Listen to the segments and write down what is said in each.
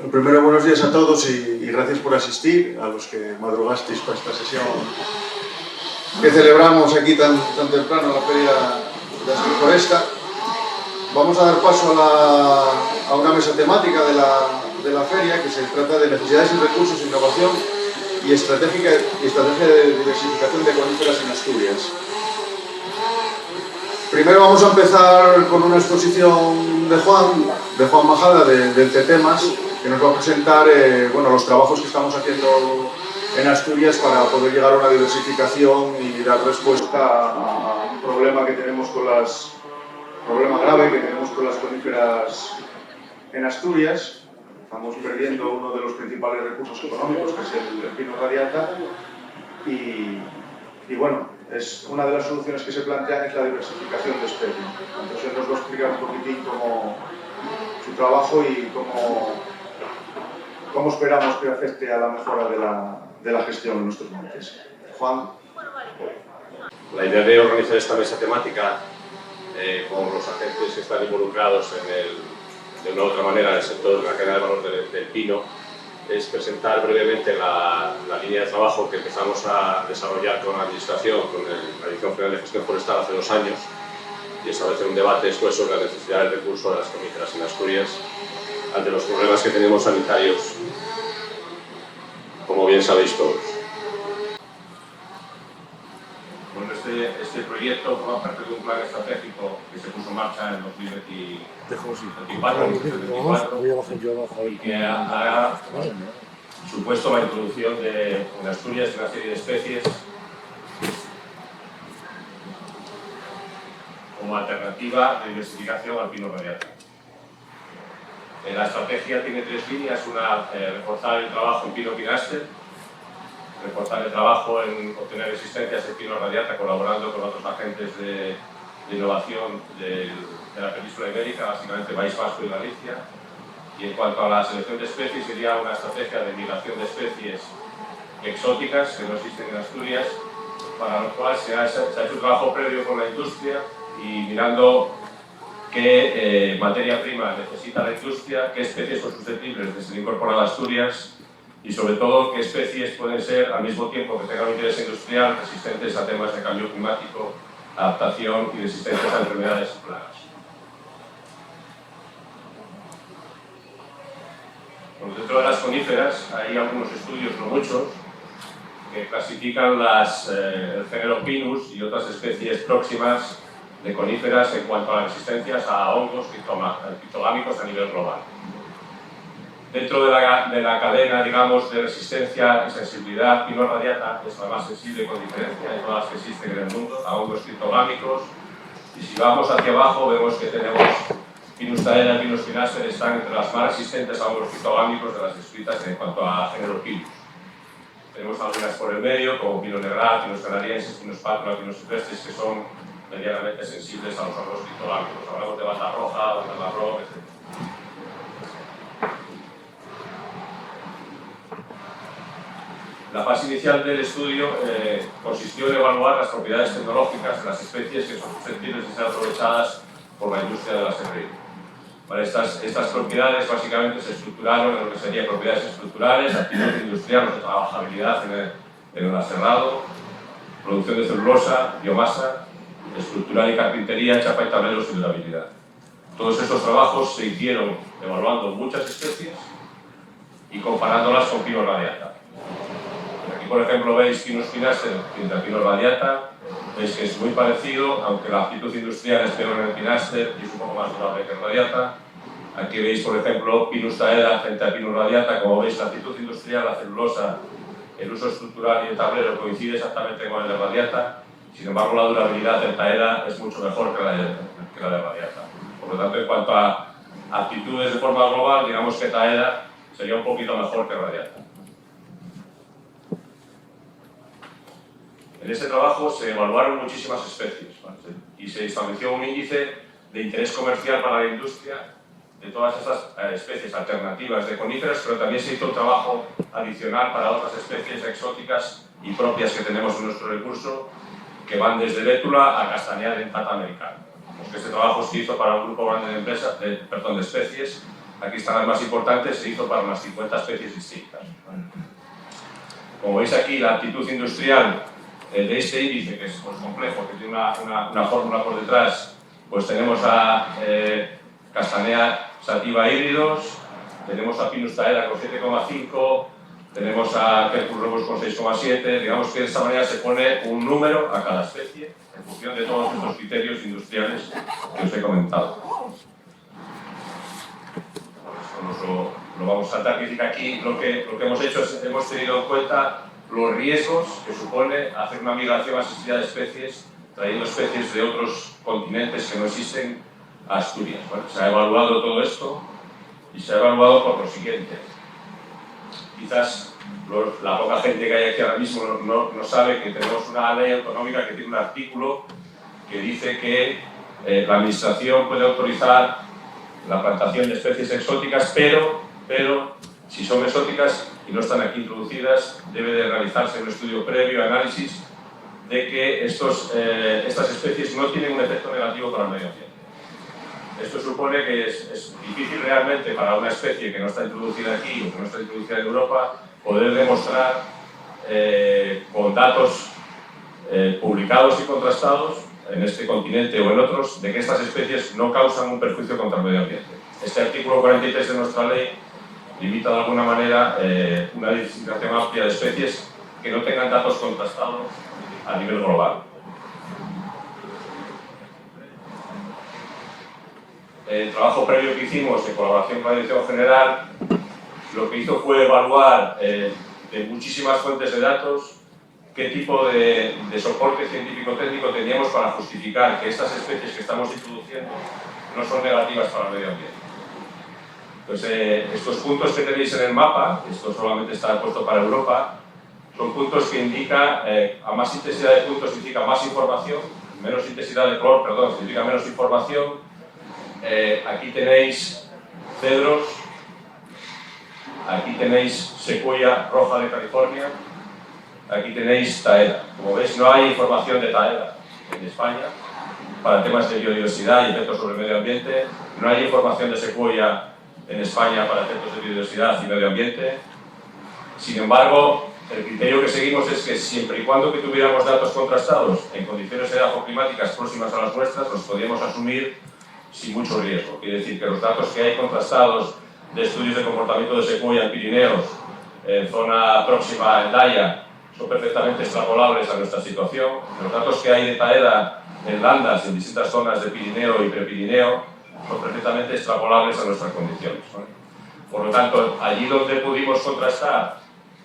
Primero, buenos días a todos y gracias por asistir, a los que madrugasteis para esta sesión que celebramos aquí tan temprano en la Feria de Ascoforesta. Vamos a dar paso a una mesa temática de la feria, que se trata de necesidades y recursos, innovación y estrategia de diversificación de coníferas en Asturias. Primero vamos a empezar con una exposición de Juan Majada, del TETEMAS, que nos va a presentar los trabajos que estamos haciendo en Asturias para poder llegar a una diversificación y dar respuesta a un problema que tenemos problema grave que tenemos con las coníferas en Asturias. Estamos perdiendo uno de los principales recursos económicos, que es el pino radiata, y bueno, es una de las soluciones que se plantean es la diversificación de especies. Entonces nos va a explicar un poquitín cómo su trabajo y cómo esperamos que afecte a la mejora de la gestión en nuestros montes. Juan. La idea de organizar esta mesa temática con los agentes que están involucrados de una u otra manera en el sector de la cadena de valor del pino es presentar brevemente la línea de trabajo que empezamos a desarrollar con la Administración, con la Dirección General de Gestión Forestal hace 2 años, y establecer un debate después sobre la necesidad del recurso de las coníferas en Asturias ante los problemas que tenemos sanitarios, como bien sabéis todos. Bueno, este proyecto forma parte de un plan estratégico que se puso en marcha en 2024 y que ha supuesto la introducción en Asturias de una serie de especies como alternativa de diversificación al pino radiata. La estrategia tiene 3 líneas: una, reforzar el trabajo en pino pinaster, reforzar el trabajo en obtener existencias de pino radiata colaborando con otros agentes de innovación de la península ibérica, básicamente País Vasco y Galicia. Y en cuanto a la selección de especies, sería una estrategia de migración de especies exóticas que no existen en Asturias, para lo cual se ha hecho un trabajo previo con la industria y mirando qué materia prima necesita la industria, qué especies son susceptibles de ser incorporadas a Asturias y sobre todo qué especies pueden ser, al mismo tiempo que tengan un interés industrial, resistentes a temas de cambio climático, adaptación y resistencias a enfermedades y plagas. Bueno, dentro de las coníferas hay algunos estudios, no muchos, que clasifican el género Pinus y otras especies próximas de coníferas en cuanto a las resistencias a hongos fitogámicos a nivel global. Dentro de la cadena, digamos, de resistencia y sensibilidad, pino radiata es la más sensible con diferencia de todas las que existen en el mundo, a hongos fitogámicos. Y si vamos hacia abajo, vemos que tenemos Pinus taeda y Pinus pinaster están entre las más resistentes a hongos fitogámicos de las descritas en cuanto a género Pinus. Tenemos algunas por el medio, como Pinus negral, Pinus canariensis, Pinus pátula, Pinus silvestris, que son medianamente sensibles a los hongos fitogámicos. Hablamos de banda roja, banda marrón, etc. La fase inicial del estudio consistió en evaluar las propiedades tecnológicas de las especies que son susceptibles de ser aprovechadas por la industria de la serrería. Vale, estas propiedades básicamente se estructuraron en lo que serían propiedades estructurales, actividad industrial, de trabajabilidad en el aserrado, producción de celulosa, biomasa, estructural y carpintería, chapa y tableros y durabilidad. Todos estos trabajos se hicieron evaluando muchas especies y comparándolas con pino radiata. Aquí, por ejemplo, veis Pinus pinaster frente a pino radiata. Veis que es muy parecido, aunque la aptitud industrial es peor en el pinaster y es un poco más durable que el radiata. Aquí veis, por ejemplo, Pinus taeda frente a Pinus radiata. Como veis, la aptitud industrial, la celulosa, el uso estructural y el tablero coincide exactamente con el de radiata. Sin embargo, la durabilidad del taeda es mucho mejor que la de radiata. Por lo tanto, en cuanto a aptitudes de forma global, digamos que taeda sería un poquito mejor que radiata. En este trabajo se evaluaron muchísimas especies, ¿vale? Y se estableció un índice de interés comercial para la industria de todas estas especies alternativas de coníferas, pero también se hizo un trabajo adicional para otras especies exóticas y propias que tenemos en nuestro recurso, que van desde bétula a castañar en tata americana. Este trabajo se hizo para un grupo grande de especies aquí están las más importantes, se hizo para unas 50 especies distintas. Como veis aquí, la aptitud industrial de este índice, que es pues, complejo, que tiene una fórmula por detrás, pues tenemos a Castanea sativa híbridos, tenemos a Pinus taeda con 7,5, tenemos a Quercus robust con 6,7, digamos que de esta manera se pone un número a cada especie en función de todos estos criterios industriales que os he comentado. Esto lo vamos a saltar, que aquí lo que hemos hecho es hemos tenido en cuenta los riesgos que supone hacer una migración asistida de especies, trayendo especies de otros continentes que no existen a Asturias. Bueno, se ha evaluado todo esto y se ha evaluado por lo siguiente. Quizás la poca gente que hay aquí ahora mismo no sabe que tenemos una ley autonómica que tiene un artículo que dice que la Administración puede autorizar la plantación de especies exóticas, pero si son exóticas y no están aquí introducidas, debe de realizarse un estudio previo, análisis de que estas especies no tienen un efecto negativo para el medio ambiente. Esto supone que es difícil realmente para una especie que no está introducida aquí o que no está introducida en Europa poder demostrar con datos publicados y contrastados en este continente o en otros de que estas especies no causan un perjuicio contra el medio ambiente. Este artículo 43 de nuestra ley limita de alguna manera una diversificación amplia de especies que no tengan datos contrastados a nivel global. El trabajo previo que hicimos en colaboración con la Dirección General lo que hizo fue evaluar de muchísimas fuentes de datos qué tipo de soporte científico-técnico teníamos para justificar que estas especies que estamos introduciendo no son negativas para el medio ambiente. Entonces, estos puntos que tenéis en el mapa, esto solamente está puesto para Europa, son puntos que indican, a más intensidad de puntos significa más información, menos intensidad de color, perdón, significa menos información. Aquí tenéis cedros, aquí tenéis secuoya roja de California, aquí tenéis taeda. Como veis, no hay información de taeda en España para temas de biodiversidad y efectos sobre el medio ambiente. No hay información de secuoya en España para efectos de biodiversidad y medio ambiente. Sin embargo, el criterio que seguimos es que siempre y cuando que tuviéramos datos contrastados en condiciones edafoclimáticas próximas a las nuestras, los podíamos asumir sin mucho riesgo. Quiere decir que los datos que hay contrastados de estudios de comportamiento de secuoya en Pirineos, en zona próxima a Hendaya, son perfectamente extrapolables a nuestra situación. Los datos que hay de taeda en landas, en distintas zonas de Pirineo y Prepirineo, son perfectamente extrapolables a nuestras condiciones. Por lo tanto, allí donde pudimos contrastar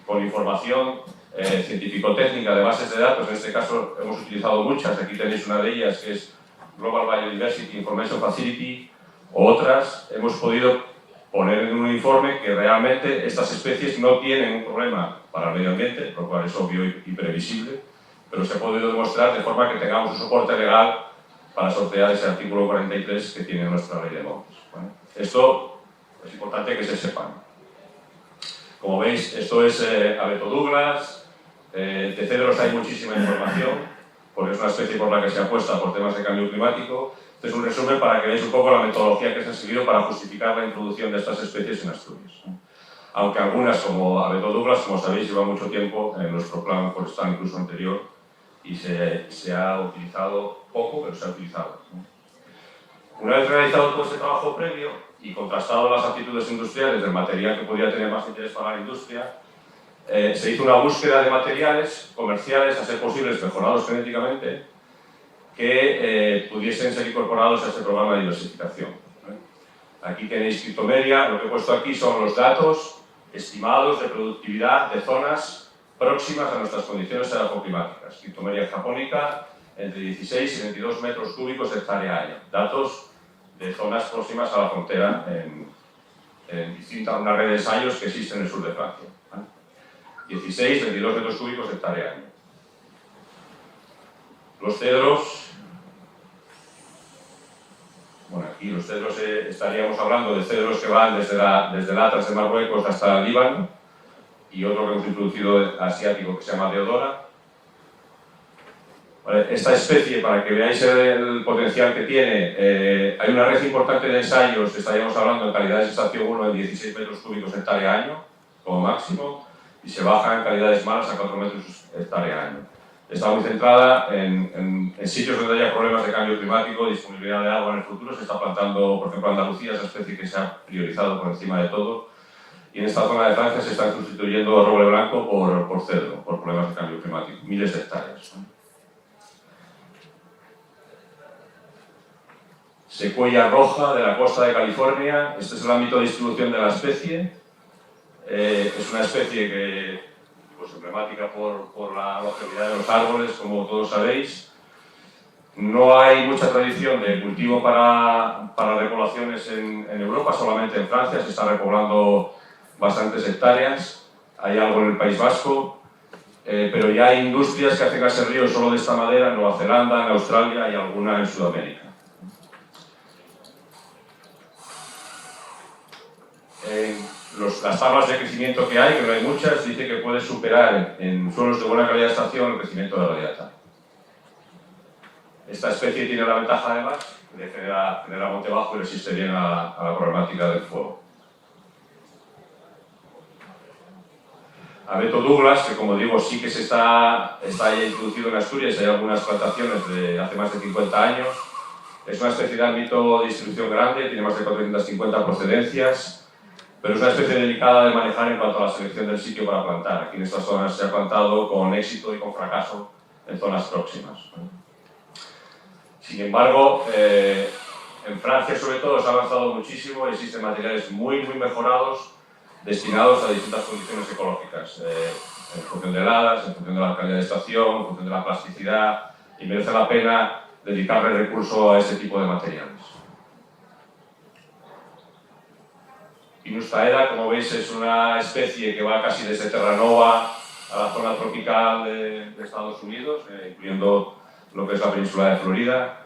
con información científico-técnica de bases de datos, en este caso hemos utilizado muchas, aquí tenéis una de ellas que es Global Biodiversity Information Facility, o otras, hemos podido poner en un informe que realmente estas especies no tienen un problema para el medio ambiente, lo cual es obvio y previsible, pero se ha podido demostrar de forma que tengamos un soporte legal para sortear ese artículo 43 que tiene nuestra ley de montes. Bueno, esto es importante que se sepan. Como veis, esto es Abeto Douglas, de cedros hay muchísima información, porque es una especie por la que se apuesta por temas de cambio climático. Este es un resumen para que veáis un poco la metodología que se ha seguido para justificar la introducción de estas especies en Asturias. Aunque algunas, como Abeto Douglas, como sabéis, lleva mucho tiempo en nuestro plan forestal, incluso anterior, y se ha utilizado poco, pero se ha utilizado. Una vez realizado todo este trabajo previo y contrastado las aptitudes industriales del material que podría tener más interés para la industria, se hizo una búsqueda de materiales comerciales, a ser posibles mejorados genéticamente, que pudiesen ser incorporados a este programa de diversificación. Aquí tenéis Cryptomeria, lo que he puesto aquí son los datos estimados de productividad de zonas próximas a nuestras condiciones edafoclimáticas. Cryptomeria japónica, entre 16 y 22 metros cúbicos hectárea año. Datos de zonas próximas a la frontera en una red de ensayos que existe en el sur de Francia. 16, 22 metros cúbicos hectárea año. Los cedros, bueno, aquí los cedros estaríamos hablando de cedros que van desde el Atlas de Marruecos hasta el Líbano, y otro que hemos introducido asiático que se llama Deodora. Vale, esta especie, para que veáis el potencial que tiene, hay una red importante de ensayos, estaríamos hablando en calidades de estación 1 en 16 metros cúbicos hectárea año, como máximo, y se baja en calidades malas a 4 metros hectárea año. Está muy centrada en sitios donde haya problemas de cambio climático, disponibilidad de agua en el futuro. Se está plantando, por ejemplo, Andalucía, esa especie que se ha priorizado por encima de todo. Y en esta zona de Francia se está sustituyendo roble blanco por cedro, por problemas de cambio climático, miles de hectáreas. Secuoya roja de la costa de California. Este es el ámbito de distribución de la especie. Es una especie que, pues, emblemática por la longevidad de los árboles, como todos sabéis. No hay mucha tradición de cultivo para repoblaciones en Europa, solamente en Francia se está repoblando bastantes hectáreas. Hay algo en el País Vasco, pero ya hay industrias que hacen caseríos solo de esta madera en Nueva Zelanda, en Australia y alguna en Sudamérica. Las tablas de crecimiento que hay, que no hay muchas, dice que puede superar en suelos de buena calidad de estación el crecimiento de radiata. Esta especie tiene la ventaja además de generar monte bajo y resiste bien a la problemática del fuego. Abeto Douglas, que como digo sí que está ya introducido en Asturias, hay algunas plantaciones de hace más de 50 años. Es una especie de ámbito de distribución grande, tiene más de 450 procedencias, pero es una especie delicada de manejar en cuanto a la selección del sitio para plantar. Aquí en estas zonas se ha plantado con éxito y con fracaso en zonas próximas. Sin embargo, en Francia sobre todo se ha avanzado muchísimo y existen materiales muy mejorados destinados a distintas condiciones ecológicas, en función de heladas, en función de la calidad de estación, en función de la plasticidad, y merece la pena dedicarle recurso a este tipo de materiales. Pinus taeda, como veis, es una especie que va casi desde Terranova a la zona tropical de Estados Unidos, incluyendo lo que es la península de Florida.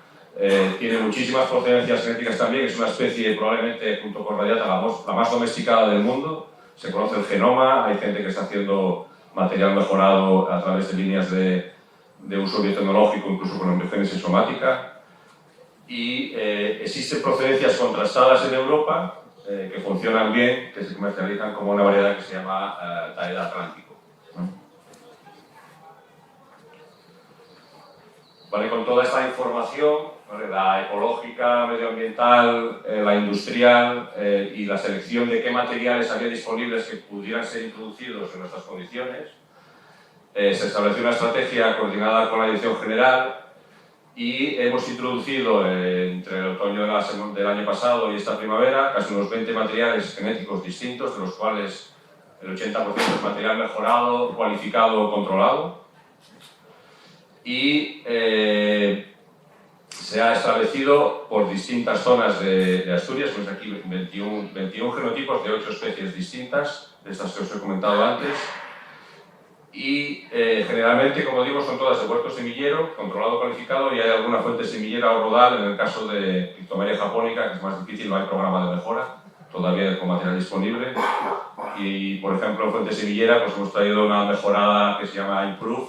Tiene muchísimas procedencias genéticas también, es una especie probablemente, junto con radiata, la más domesticada del mundo. Se conoce el genoma, hay gente que está haciendo material mejorado a través de líneas de uso biotecnológico, incluso con embriogénesis somática. Y existen procedencias contrastadas en Europa que funcionan bien, que se comercializan como una variedad que se llama taeda atlántico. Vale, con toda esta información, ¿vale?, la ecológica, medioambiental, la industrial y la selección de qué materiales había disponibles que pudieran ser introducidos en nuestras condiciones, se estableció una estrategia coordinada con la Dirección General y hemos introducido entre el otoño del año pasado y esta primavera casi unos 20 materiales genéticos distintos, de los cuales el 80% es material mejorado, cualificado o controlado. Y se ha establecido por distintas zonas de Asturias, pues aquí 21 genotipos de 8 especies distintas, de estas que os he comentado antes. Y generalmente, como digo, son todas de huerto semillero, controlado, cualificado, y hay alguna fuente semillera o rodal, en el caso de Cryptomeria japónica, que es más difícil, no hay programa de mejora, todavía con material disponible. Y, por ejemplo, en fuente semillera pues hemos traído una mejorada que se llama Improve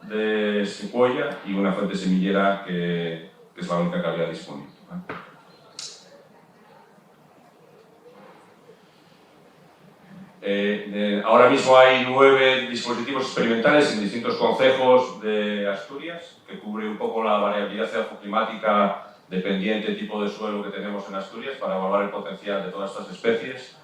de Secuoya y una fuente semillera que es la única que había disponible. Ahora mismo hay 9 dispositivos experimentales en distintos concejos de Asturias, que cubre un poco la variabilidad climática dependiente del tipo de suelo que tenemos en Asturias para evaluar el potencial de todas estas especies.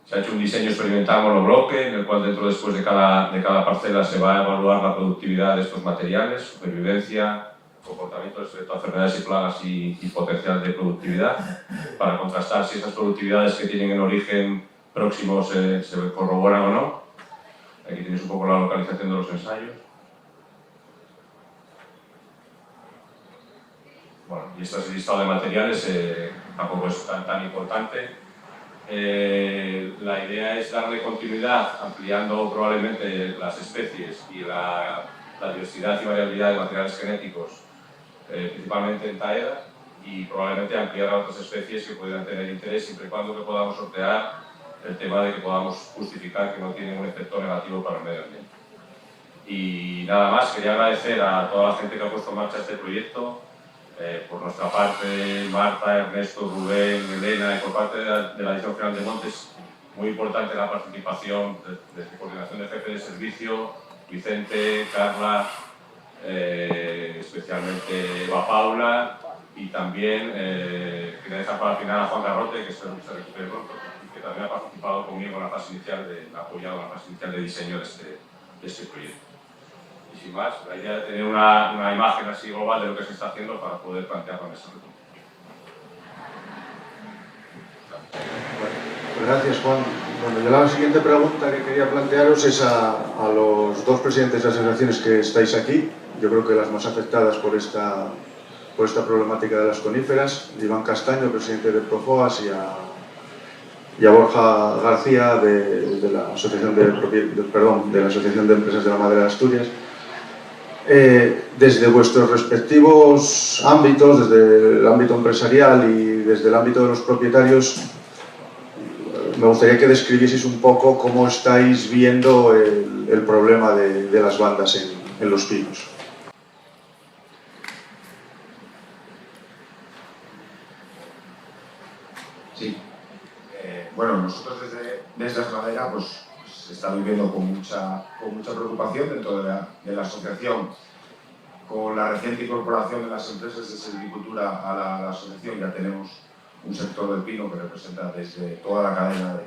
Se ha hecho un diseño experimental monobloque, en el cual después de cada parcela se va a evaluar la productividad de estos materiales, supervivencia, comportamiento respecto a enfermedades y plagas y potencial de productividad, para contrastar si esas productividades que tienen en origen próximo se corroboran o no. Aquí tenéis un poco la localización de los ensayos. Bueno, y este es el listado de materiales, tampoco es tan importante. La idea es darle continuidad, ampliando probablemente las especies y la diversidad y variabilidad de materiales genéticos, principalmente en taeda, y probablemente ampliar a otras especies que pudieran tener interés, siempre y cuando que podamos sortear el tema de que podamos justificar que no tienen un efecto negativo para el medio ambiente. Y nada más, quería agradecer a toda la gente que ha puesto en marcha este proyecto, por nuestra parte, Marta, Ernesto, Rubén, Elena, y por parte de la Dirección General de Montes, muy importante la participación de coordinación de jefe de servicio, Vicente, Carla, especialmente Eva Paula, y también quería dejar para el final a Juan Garrote, que se recupere pronto, y que también ha participado conmigo en la fase inicial, apoyado en la fase inicial de diseño de este proyecto. Y sin más, la idea de tener una imagen así global de lo que se está haciendo para poder plantearlo en esta reunión. Gracias, Juan. Bueno, yo la siguiente pregunta que quería plantearos es a los dos presidentes de las asociaciones que estáis aquí, yo creo que las más afectadas por esta problemática de las coníferas, Iván Castaño, presidente de Profoas, y a Borja García de la Asociación de Asociación de Empresas de la Madera de Asturias. Desde vuestros respectivos ámbitos, desde el ámbito empresarial y desde el ámbito de los propietarios, me gustaría que describieseis un poco cómo estáis viendo el problema de las bandas en los pinos. Sí. Bueno, nosotros desde Asmadera pues se está viviendo con mucha preocupación dentro de la asociación. Con la reciente incorporación de las empresas de silvicultura a la asociación ya tenemos un sector del pino que representa desde toda la cadena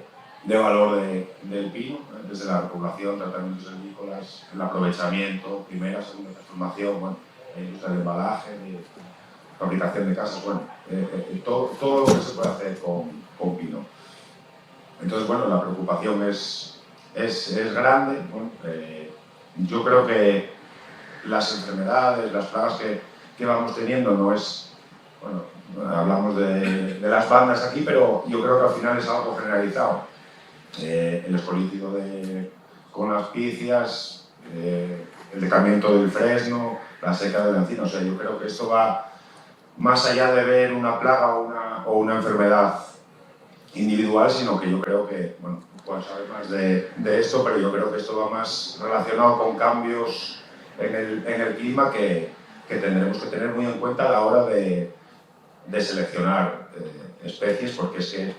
de valor del pino, desde la repoblación, tratamientos silvícolas, el aprovechamiento, primera, segunda transformación, bueno, la industria del embalaje, de fabricación de casas, bueno, todo lo que se puede hacer con pino. Entonces, bueno, la preocupación es grande. Bueno, yo creo que las enfermedades, las plagas que vamos teniendo no es, bueno, hablamos de las bandas aquí, pero yo creo que al final es algo generalizado. El escolítico con las picias, el decamiento del fresno, la seca del encino, o sea, yo creo que esto va más allá de ver una plaga o una enfermedad individual, sino que yo creo que, bueno, puedes saber más de esto, pero yo creo que esto va más relacionado con cambios en el clima que tendremos que tener muy en cuenta a la hora de seleccionar especies, porque es que,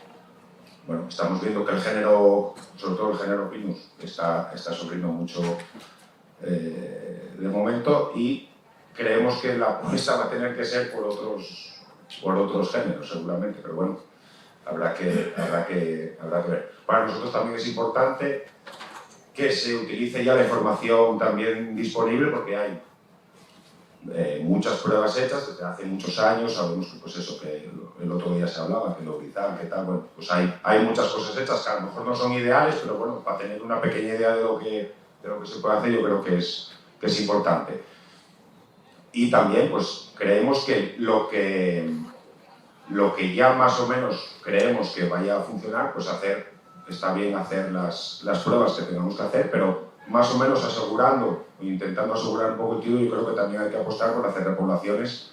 bueno, estamos viendo que el género, sobre todo el género Pinus, está sufriendo mucho de momento, y creemos que la apuesta va a tener que ser por otros géneros, seguramente, pero bueno, habrá que ver. Para nosotros también es importante que se utilice ya la información también disponible, porque hay muchas pruebas hechas desde hace muchos años. Sabemos que, pues eso, que el otro día se hablaba, que lo vital, que tal, bueno, pues hay muchas cosas hechas que a lo mejor no son ideales, pero bueno, para tener una pequeña idea de lo que se puede hacer, yo creo que es importante. Y también, pues, creemos que lo que ya más o menos creemos que vaya a funcionar, pues está bien hacer las pruebas que tengamos que hacer, pero más o menos asegurando, intentando asegurar un poco el tiro. Yo creo que también hay que apostar por hacer repoblaciones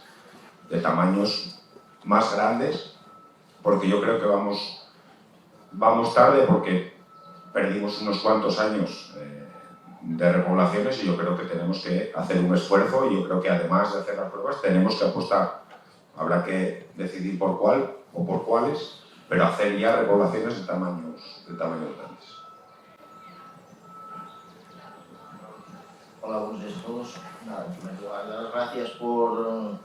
de tamaños más grandes, porque yo creo que vamos tarde, porque perdimos unos cuantos años de repoblaciones, y yo creo que tenemos que hacer un esfuerzo, y yo creo que además de hacer las pruebas tenemos que apostar. Habrá que decidir por cuál o por cuáles, pero hacer ya repoblaciones de tamaños grandes. Hola, buenos días a todos. Nada, en primer lugar, dar las gracias por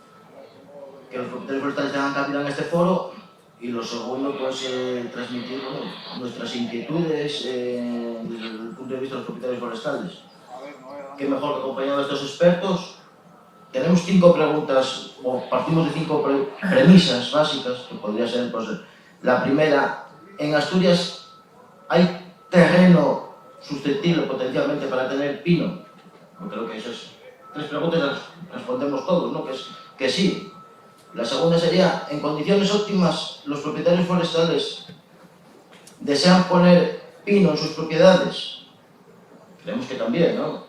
que los propietarios forestales tengan cabida en este foro, y lo segundo, pues transmitir, bueno, nuestras inquietudes desde el punto de vista de los propietarios forestales. Qué mejor que acompañado de estos expertos. Tenemos 5 preguntas, o partimos de 5 premisas básicas, que podría ser, pues, la primera: en Asturias ¿hay terreno susceptible potencialmente para tener pino? Yo creo que esas 3 preguntas las respondemos todos, ¿no? Que sí. La segunda sería: en condiciones óptimas, ¿los propietarios forestales desean poner pino en sus propiedades? Creemos que también, ¿no?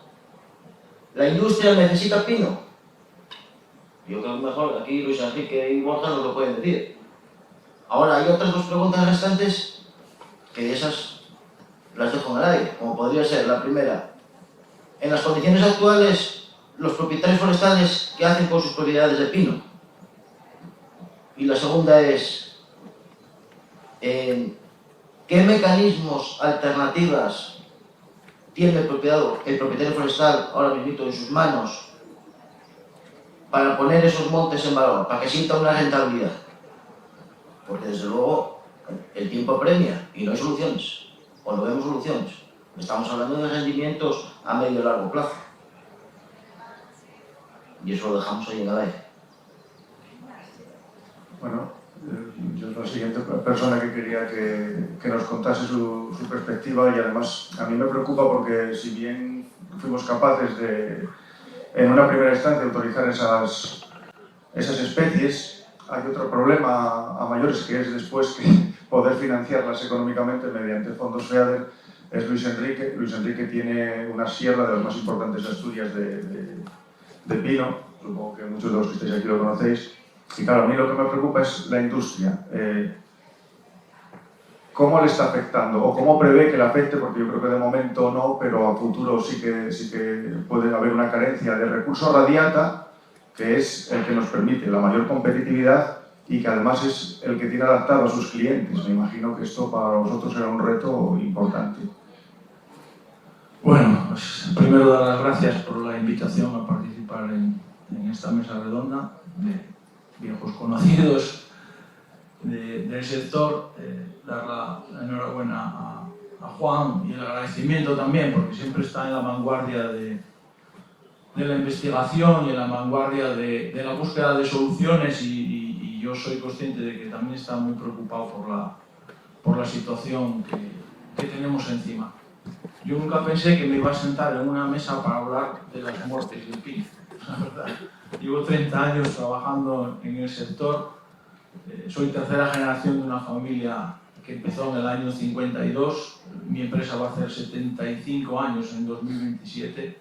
¿La industria necesita pino? Yo creo que mejor aquí Luis Enrique y Borja nos lo pueden decir. Ahora, hay otras 2 preguntas restantes que esas las dejo en el aire, como podría ser la primera: En las condiciones actuales, los propietarios forestales, ¿qué hacen con sus propiedades de pino? Y la segunda es, ¿qué mecanismos alternativas tiene el propietario forestal ahora mismo en sus manos para poner esos montes en valor, para que sienta una rentabilidad? Porque desde luego el tiempo apremia y no hay soluciones, o no vemos soluciones. Estamos hablando de rendimientos a medio y largo plazo. Y eso lo dejamos ahí en el aire. Bueno, yo es la siguiente persona que quería que nos contase su perspectiva, y además a mí me preocupa porque si bien fuimos capaces de, en una primera instancia, autorizar esas especies, hay otro problema a mayores, que es después que poder financiarlas económicamente mediante fondos FEADER. Es Luis Enrique. Luis Enrique tiene una sierra de las más importantes de Asturias de pino, supongo que muchos de los que estáis aquí lo conocéis. Y claro, a mí lo que me preocupa es la industria. ¿Cómo le está afectando? ¿O cómo prevé que le afecte? Porque yo creo que de momento no, pero a futuro sí que puede haber una carencia de recurso radiata, que es el que nos permite la mayor competitividad y que además es el que tiene adaptado a sus clientes. Me imagino que esto para vosotros será un reto importante. Bueno, pues primero dar las gracias por la invitación a participar en esta mesa redonda de viejos conocidos del sector. Dar la enhorabuena a Juan y el agradecimiento también, porque siempre está en la vanguardia de la investigación y en la vanguardia de la búsqueda de soluciones, y yo soy consciente de que también está muy preocupado por la situación que tenemos encima. Yo nunca pensé que me iba a sentar en una mesa para hablar de las muertes del pino, la verdad. Llevo 30 años trabajando en el sector, soy tercera generación de una familia que empezó en el año 52, mi empresa va a hacer 75 años en 2027,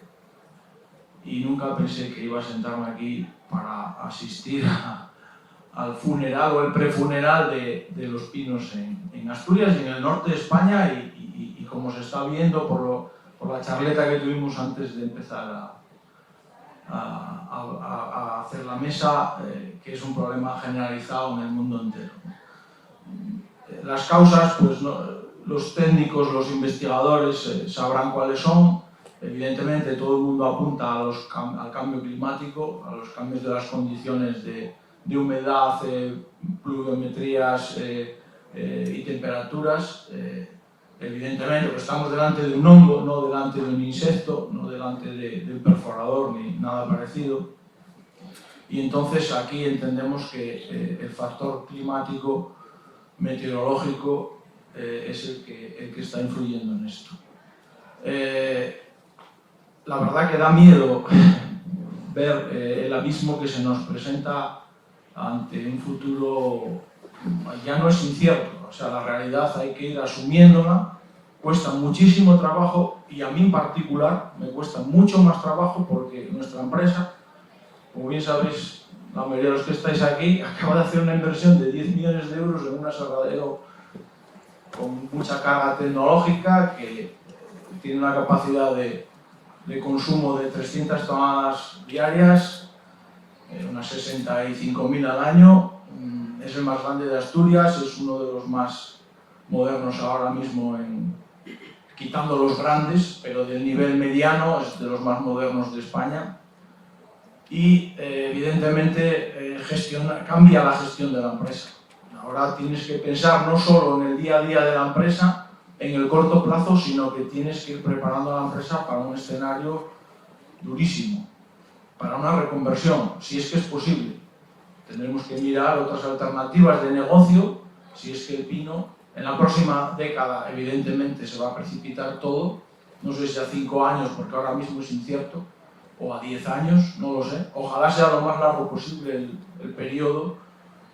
y nunca pensé que iba a sentarme aquí para asistir al funeral o el prefuneral de los pinos en Asturias y en el norte de España, y como se está viendo por la charleta que tuvimos antes de empezar a hacer la mesa, que es un problema generalizado en el mundo entero. Las causas, pues los técnicos, los investigadores sabrán cuáles son. Evidentemente todo el mundo apunta al cambio climático, a los cambios de las condiciones de humedad, pluviometrías y temperaturas. Evidentemente, pues estamos delante de un hongo, no delante de un insecto, no delante del perforador ni nada parecido. Y entonces aquí entendemos que el factor climático, meteorológico, es el que está influyendo en esto. La verdad que da miedo ver el abismo que se nos presenta ante un futuro. Ya no es incierto, o sea, la realidad hay que ir asumiéndola, cuesta muchísimo trabajo, y a mí en particular me cuesta mucho más trabajo porque nuestra empresa, como bien sabéis, la mayoría de los que estáis aquí, acaba de hacer una inversión de 10 millones de euros en un aserradero con mucha carga tecnológica, que tiene una capacidad de consumo de 300 toneladas diarias, unas 65.000 al año. Es el más grande de Asturias, es uno de los más modernos ahora mismo, quitando los grandes, pero del nivel mediano es de los más modernos de España. Y evidentemente cambia la gestión de la empresa. Ahora tienes que pensar no solo en el día a día de la empresa, en el corto plazo, sino que tienes que ir preparando a la empresa para un escenario durísimo, para una reconversión, si es que es posible. Tendremos que mirar otras alternativas de negocio, si es que el pino en la próxima década evidentemente se va a precipitar todo, no sé si a 5 años, porque ahora mismo es incierto, o a 10 años, no lo sé. Ojalá sea lo más largo posible el periodo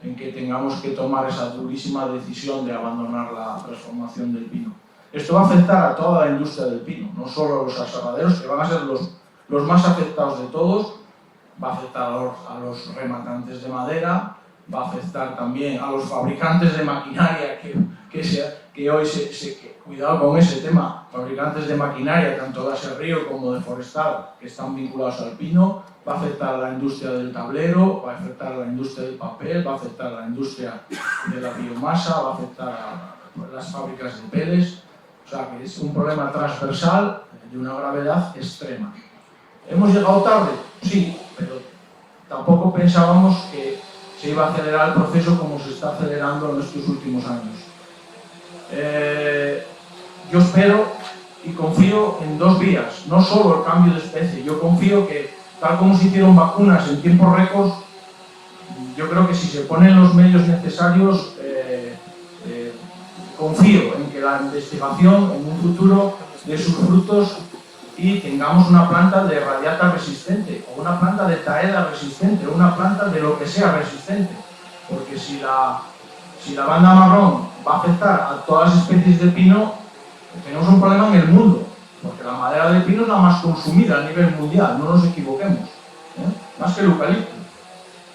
en que tengamos que tomar esa durísima decisión de abandonar la transformación del pino. Esto va a afectar a toda la industria del pino, no solo a los aserraderos, que van a ser los más afectados de todos. Va a afectar a los rematantes de madera, va a afectar también a los fabricantes de maquinaria, que que hoy cuidado con ese tema, fabricantes de maquinaria, tanto de aserrío como de forestal, que están vinculados al pino, va a afectar a la industria del tablero, va a afectar a la industria del papel, va a afectar a la industria de la biomasa, va a afectar a las fábricas de peles. O sea, que es un problema transversal de una gravedad extrema. ¿Hemos llegado tarde? Sí, pero tampoco pensábamos que se iba a acelerar el proceso como se está acelerando en estos últimos años. Yo espero y confío en dos vías, no solo el cambio de especie. Yo confío que, tal como se hicieron vacunas en tiempos récords, yo creo que si se ponen los medios necesarios, confío en que la investigación en un futuro dé sus frutos y tengamos una planta de radiata resistente, o una planta de taeda resistente, o una planta de lo que sea resistente. Porque si la banda marrón va a afectar a todas las especies de pino, tenemos un problema en el mundo, porque la madera de pino es la más consumida a nivel mundial, no nos equivoquemos, más que el eucalipto.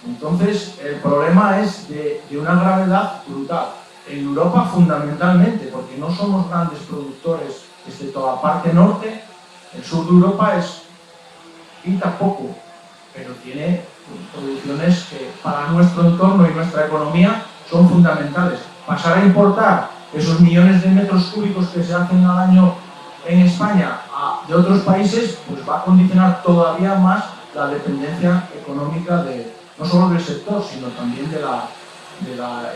Entonces, el problema es de una gravedad brutal. En Europa fundamentalmente, porque no somos grandes productores, excepto la parte norte. El sur de Europa quita poco, pero tiene producciones que para nuestro entorno y nuestra economía son fundamentales. Pasar a importar esos millones de metros cúbicos que se hacen al año en España de otros países, pues va a condicionar todavía más la dependencia económica no solo del sector, sino también de la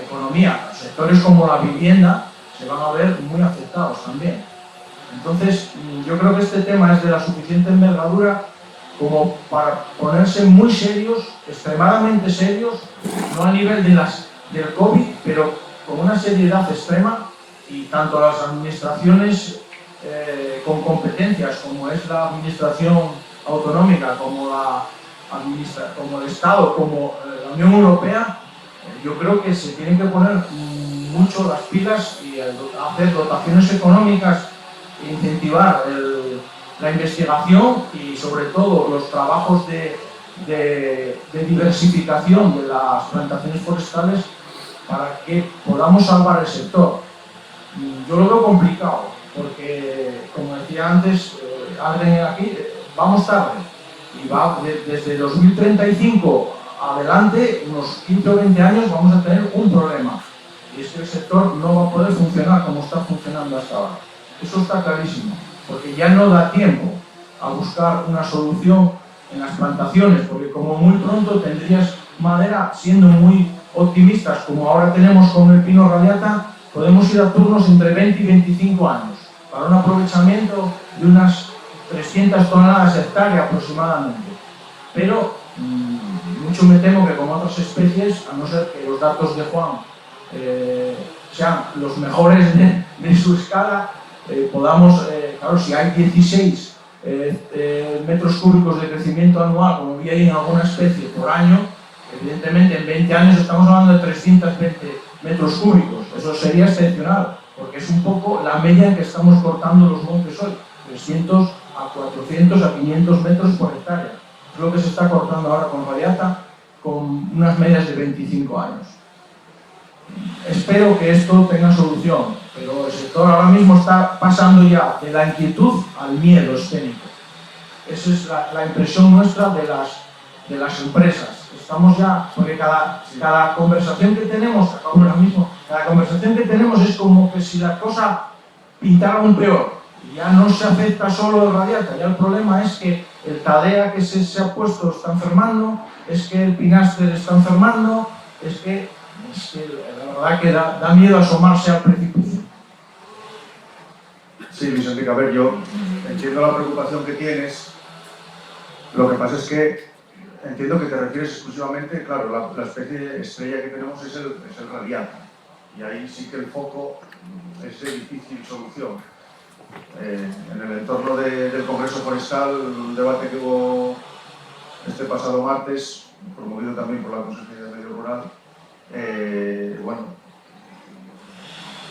economía. Sectores como la vivienda se van a ver muy afectados también. Entonces, yo creo que este tema es de la suficiente envergadura como para ponerse muy serios, extremadamente serios, no a nivel del COVID, pero con una seriedad extrema, y tanto las administraciones con competencias, como es la administración autonómica, como el Estado, como la Unión Europea, yo creo que se tienen que poner mucho las pilas y hacer dotaciones económicas e incentivar la investigación y sobre todo los trabajos de diversificación de las plantaciones forestales para que podamos salvar el sector. Yo lo veo complicado porque, como decía antes alguien aquí, vamos tarde y desde 2035 adelante, unos 15 o 20 años, vamos a tener un problema, y es que el sector no va a poder funcionar como está funcionando hasta ahora. Eso está clarísimo, porque ya no da tiempo a buscar una solución en las plantaciones, porque como muy pronto tendrías madera, siendo muy optimistas como ahora tenemos con el pino radiata, podemos ir a turnos entre 20 y 25 años para un aprovechamiento de unas 300 toneladas hectárea aproximadamente. Pero mucho me temo que como otras especies, a no ser que los datos de Juan sean los mejores de su escala, podamos, claro, si hay 16 metros cúbicos de crecimiento anual, como vi ahí en alguna especie por año, evidentemente en 20 años estamos hablando de 320 metros cúbicos. Eso sería excepcional, porque es un poco la media en que estamos cortando los montes hoy, 300 a 400 a 500 metros por hectárea. Es lo que se está cortando ahora con radiata, con unas medias de 25 años. Espero que esto tenga solución, pero el sector ahora mismo está pasando ya de la inquietud al miedo escénico. Esa es la impresión nuestra de las empresas. Estamos ya, porque cada conversación que tenemos, ahora mismo, cada conversación que tenemos es como que si la cosa pintara un peor. Ya no se afecta solo el radiata, ya el problema es que el tadea que se ha puesto está enfermando, es que el pinaster está enfermando, es que la verdad que da miedo asomarse al precipicio. Sí, Luis Enrique, a ver, yo entiendo la preocupación que tienes. Lo que pasa es que entiendo que te refieres exclusivamente, claro, la especie estrella que tenemos es el radiata, y ahí sí que el foco es de difícil solución. En el entorno del Congreso Forestal, un debate que hubo este pasado martes, promovido también por la Consejería de Medio Rural, bueno,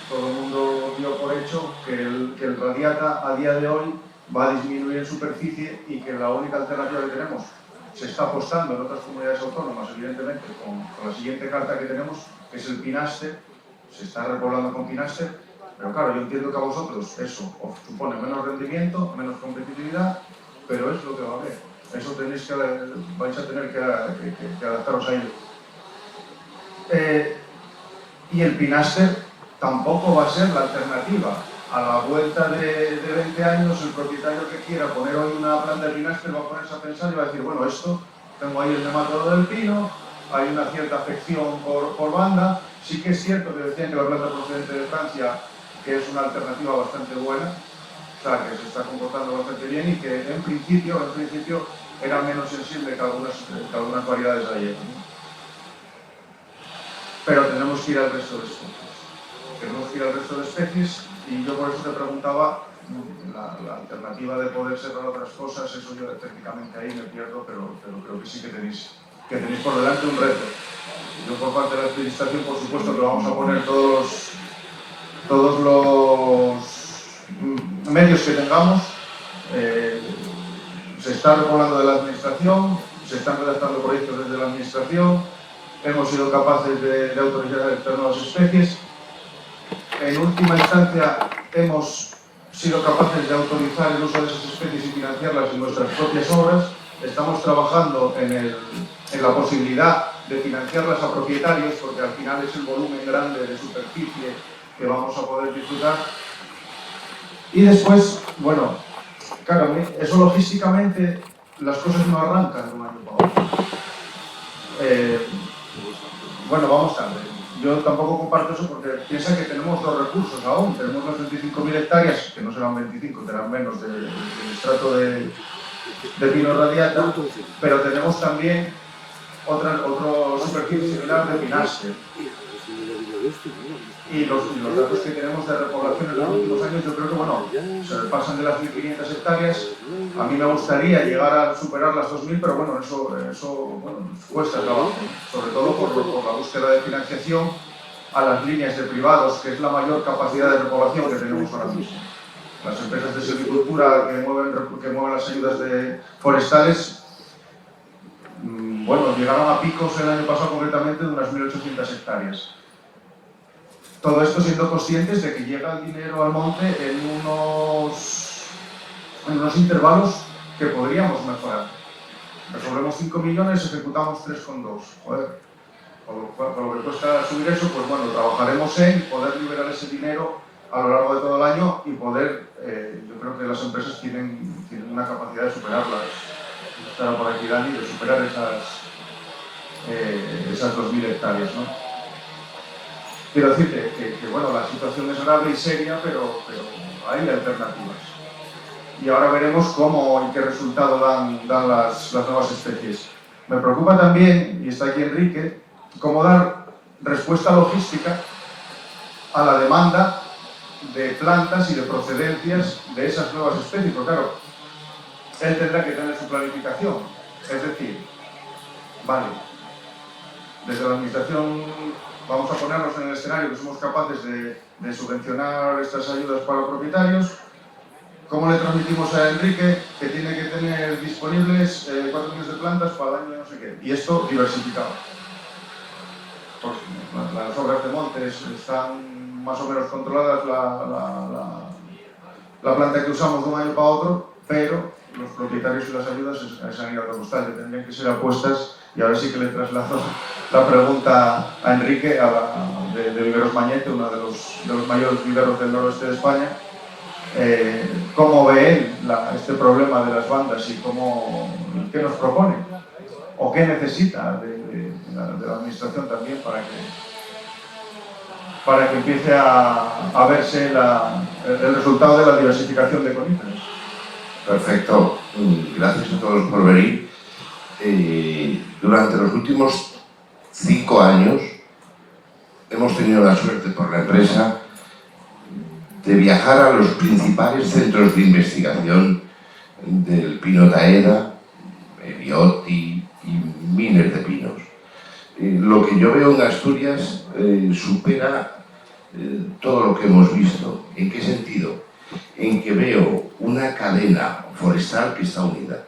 todo el mundo dio por hecho que el radiata a día de hoy va a disminuir en superficie y que la única alternativa que tenemos, se está apostando en otras comunidades autónomas, evidentemente, con la siguiente carta que tenemos, que es el pinaster, se está repoblando con Pinaster, pero claro, yo entiendo que a vosotros eso os supone menos rendimiento, menos competitividad, pero es lo que va a haber. Eso vais a tener que adaptaros a ello. Y el Pinaster tampoco va a ser la alternativa. A la vuelta de 20 años, el propietario que quiera poner hoy una planta de Pinaster va a ponerse a pensar y va a decir, bueno, esto, tengo ahí el nematodo del pino, hay una cierta afección por banda. Sí que es cierto que decían que la planta procedente de Francia, que es una alternativa bastante buena, o sea, que se está comportando bastante bien y que en principio era menos sensible que algunas variedades de ayer, ¿no? Pero tenemos que ir al resto de especies. Tenemos que ir al resto de especies y yo por eso te preguntaba la alternativa de poder sembrar otras cosas. Eso yo técnicamente ahí me pierdo, pero creo que sí que tenéis por delante un reto. Yo por parte de la administración, por supuesto, que vamos a poner todos los medios que tengamos. Se está repoblando de la administración, se están redactando proyectos desde la administración, hemos sido capaces de autorizar nuevas especies. En última instancia, hemos sido capaces de autorizar el uso de esas especies y financiarlas en nuestras propias obras. Estamos trabajando en la posibilidad de financiarlas a propietarios, porque al final es el volumen grande de superficie que vamos a poder disfrutar. Y después, bueno, claro, eso logísticamente las cosas no arrancan de un año para otro. Bueno, vamos tarde. Yo tampoco comparto eso porque piensa que tenemos dos recursos aún. Tenemos las 25.000 hectáreas, que no serán 25, serán menos del estrato de pino radiata, pero tenemos también otro superficie similar de Pinaster. Y los datos que tenemos de repoblación en los últimos años, yo creo que, bueno, se pasan de las 1.500 hectáreas. A mí me gustaría llegar a superar las 2.000, pero bueno, eso bueno, cuesta trabajo, sobre todo por la búsqueda de financiación a las líneas de privados, que es la mayor capacidad de repoblación que tenemos ahora mismo. Las empresas de silvicultura que mueven las ayudas forestales, bueno, llegaron a picos el año pasado concretamente de unas 1.800 hectáreas. Todo esto siendo conscientes de que llega el dinero al monte en unos intervalos que podríamos mejorar. Resolvemos 5 millones, ejecutamos 3,2. Joder, con lo que cuesta subir eso, pues bueno, trabajaremos en poder liberar ese dinero a lo largo de todo el año y poder, yo creo que las empresas tienen una capacidad de superarlas. Estará por aquí Dani, de superar esas 2.000 hectáreas, ¿no? Quiero decirte que bueno, la situación es grave y seria, pero hay alternativas. Y ahora veremos cómo y qué resultado dan las nuevas especies. Me preocupa también, y está aquí Enrique, cómo dar respuesta logística a la demanda de plantas y de procedencias de esas nuevas especies. Porque claro, él tendrá que tener su planificación. Es decir, vale, desde la administración vamos a ponernos en el escenario que somos capaces de subvencionar estas ayudas para los propietarios. ¿Cómo le transmitimos a Enrique que tiene que tener disponibles 4 millones de plantas para el año no sé qué? Y esto diversificado. Pues, las obras de montes están más o menos controladas, la planta que usamos de un año para otro, pero los propietarios y las ayudas se han ido a costar, que tendrían que ser apuestas. Y ahora sí que le traslado la pregunta a Enrique, de Viveros Mañete, uno de los mayores viveros del noroeste de España. ¿Cómo ve él este problema de las bandas y qué nos propone? ¿O qué necesita de la administración también para que empiece a verse el resultado de la diversificación de coníferas? Perfecto. Gracias a todos por venir. Durante los últimos 5 años hemos tenido la suerte por la empresa de viajar a los principales centros de investigación del pino taeda, Elioti y Miner de pinos. Lo que yo veo en Asturias supera todo lo que hemos visto. ¿En qué sentido? En que veo una cadena forestal que está unida.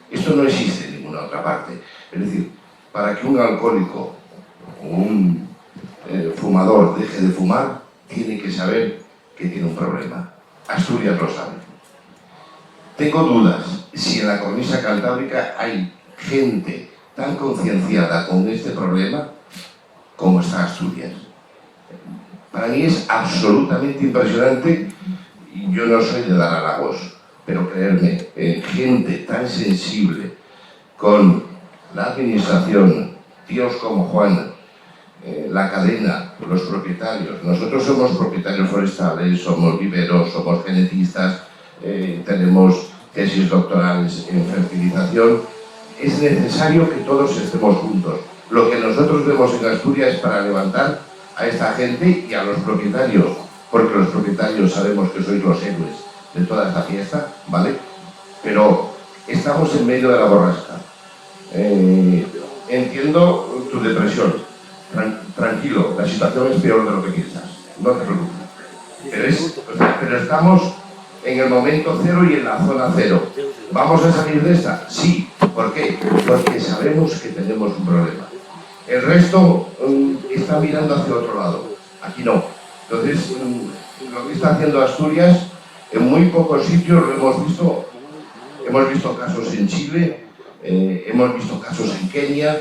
Esto no existe en ninguna otra parte. Es decir, para que un alcohólico o un fumador deje de fumar, tiene que saber que tiene un problema. Asturias lo sabe. Tengo dudas si en la cornisa cantábrica hay gente tan concienciada con este problema como está Asturias. Para mí es absolutamente impresionante, y yo no soy de dar halagos, pero creerme, gente tan sensible con la administración, tíos como Juan, la cadena, los propietarios. Nosotros somos propietarios forestales, somos viveros, somos genetistas, tenemos tesis doctorales en fertilización. Es necesario que todos estemos juntos. Lo que nosotros vemos en Asturias es para levantar a esta gente y a los propietarios, porque los propietarios sabemos que sois los héroes de toda esta fiesta, ¿vale? Pero estamos en medio de la borrasca. Entiendo tu depresión. Tranquilo, la situación es peor de lo que piensas. No te preocupes. Pero estamos en el momento cero y en la zona cero. ¿Vamos a salir de esta? Sí. ¿Por qué? Porque sabemos que tenemos un problema. El resto está mirando hacia otro lado. Aquí no. Entonces, lo que está haciendo Asturias, en muy pocos sitios lo hemos visto. Hemos visto casos en Chile, hemos visto casos en Kenia,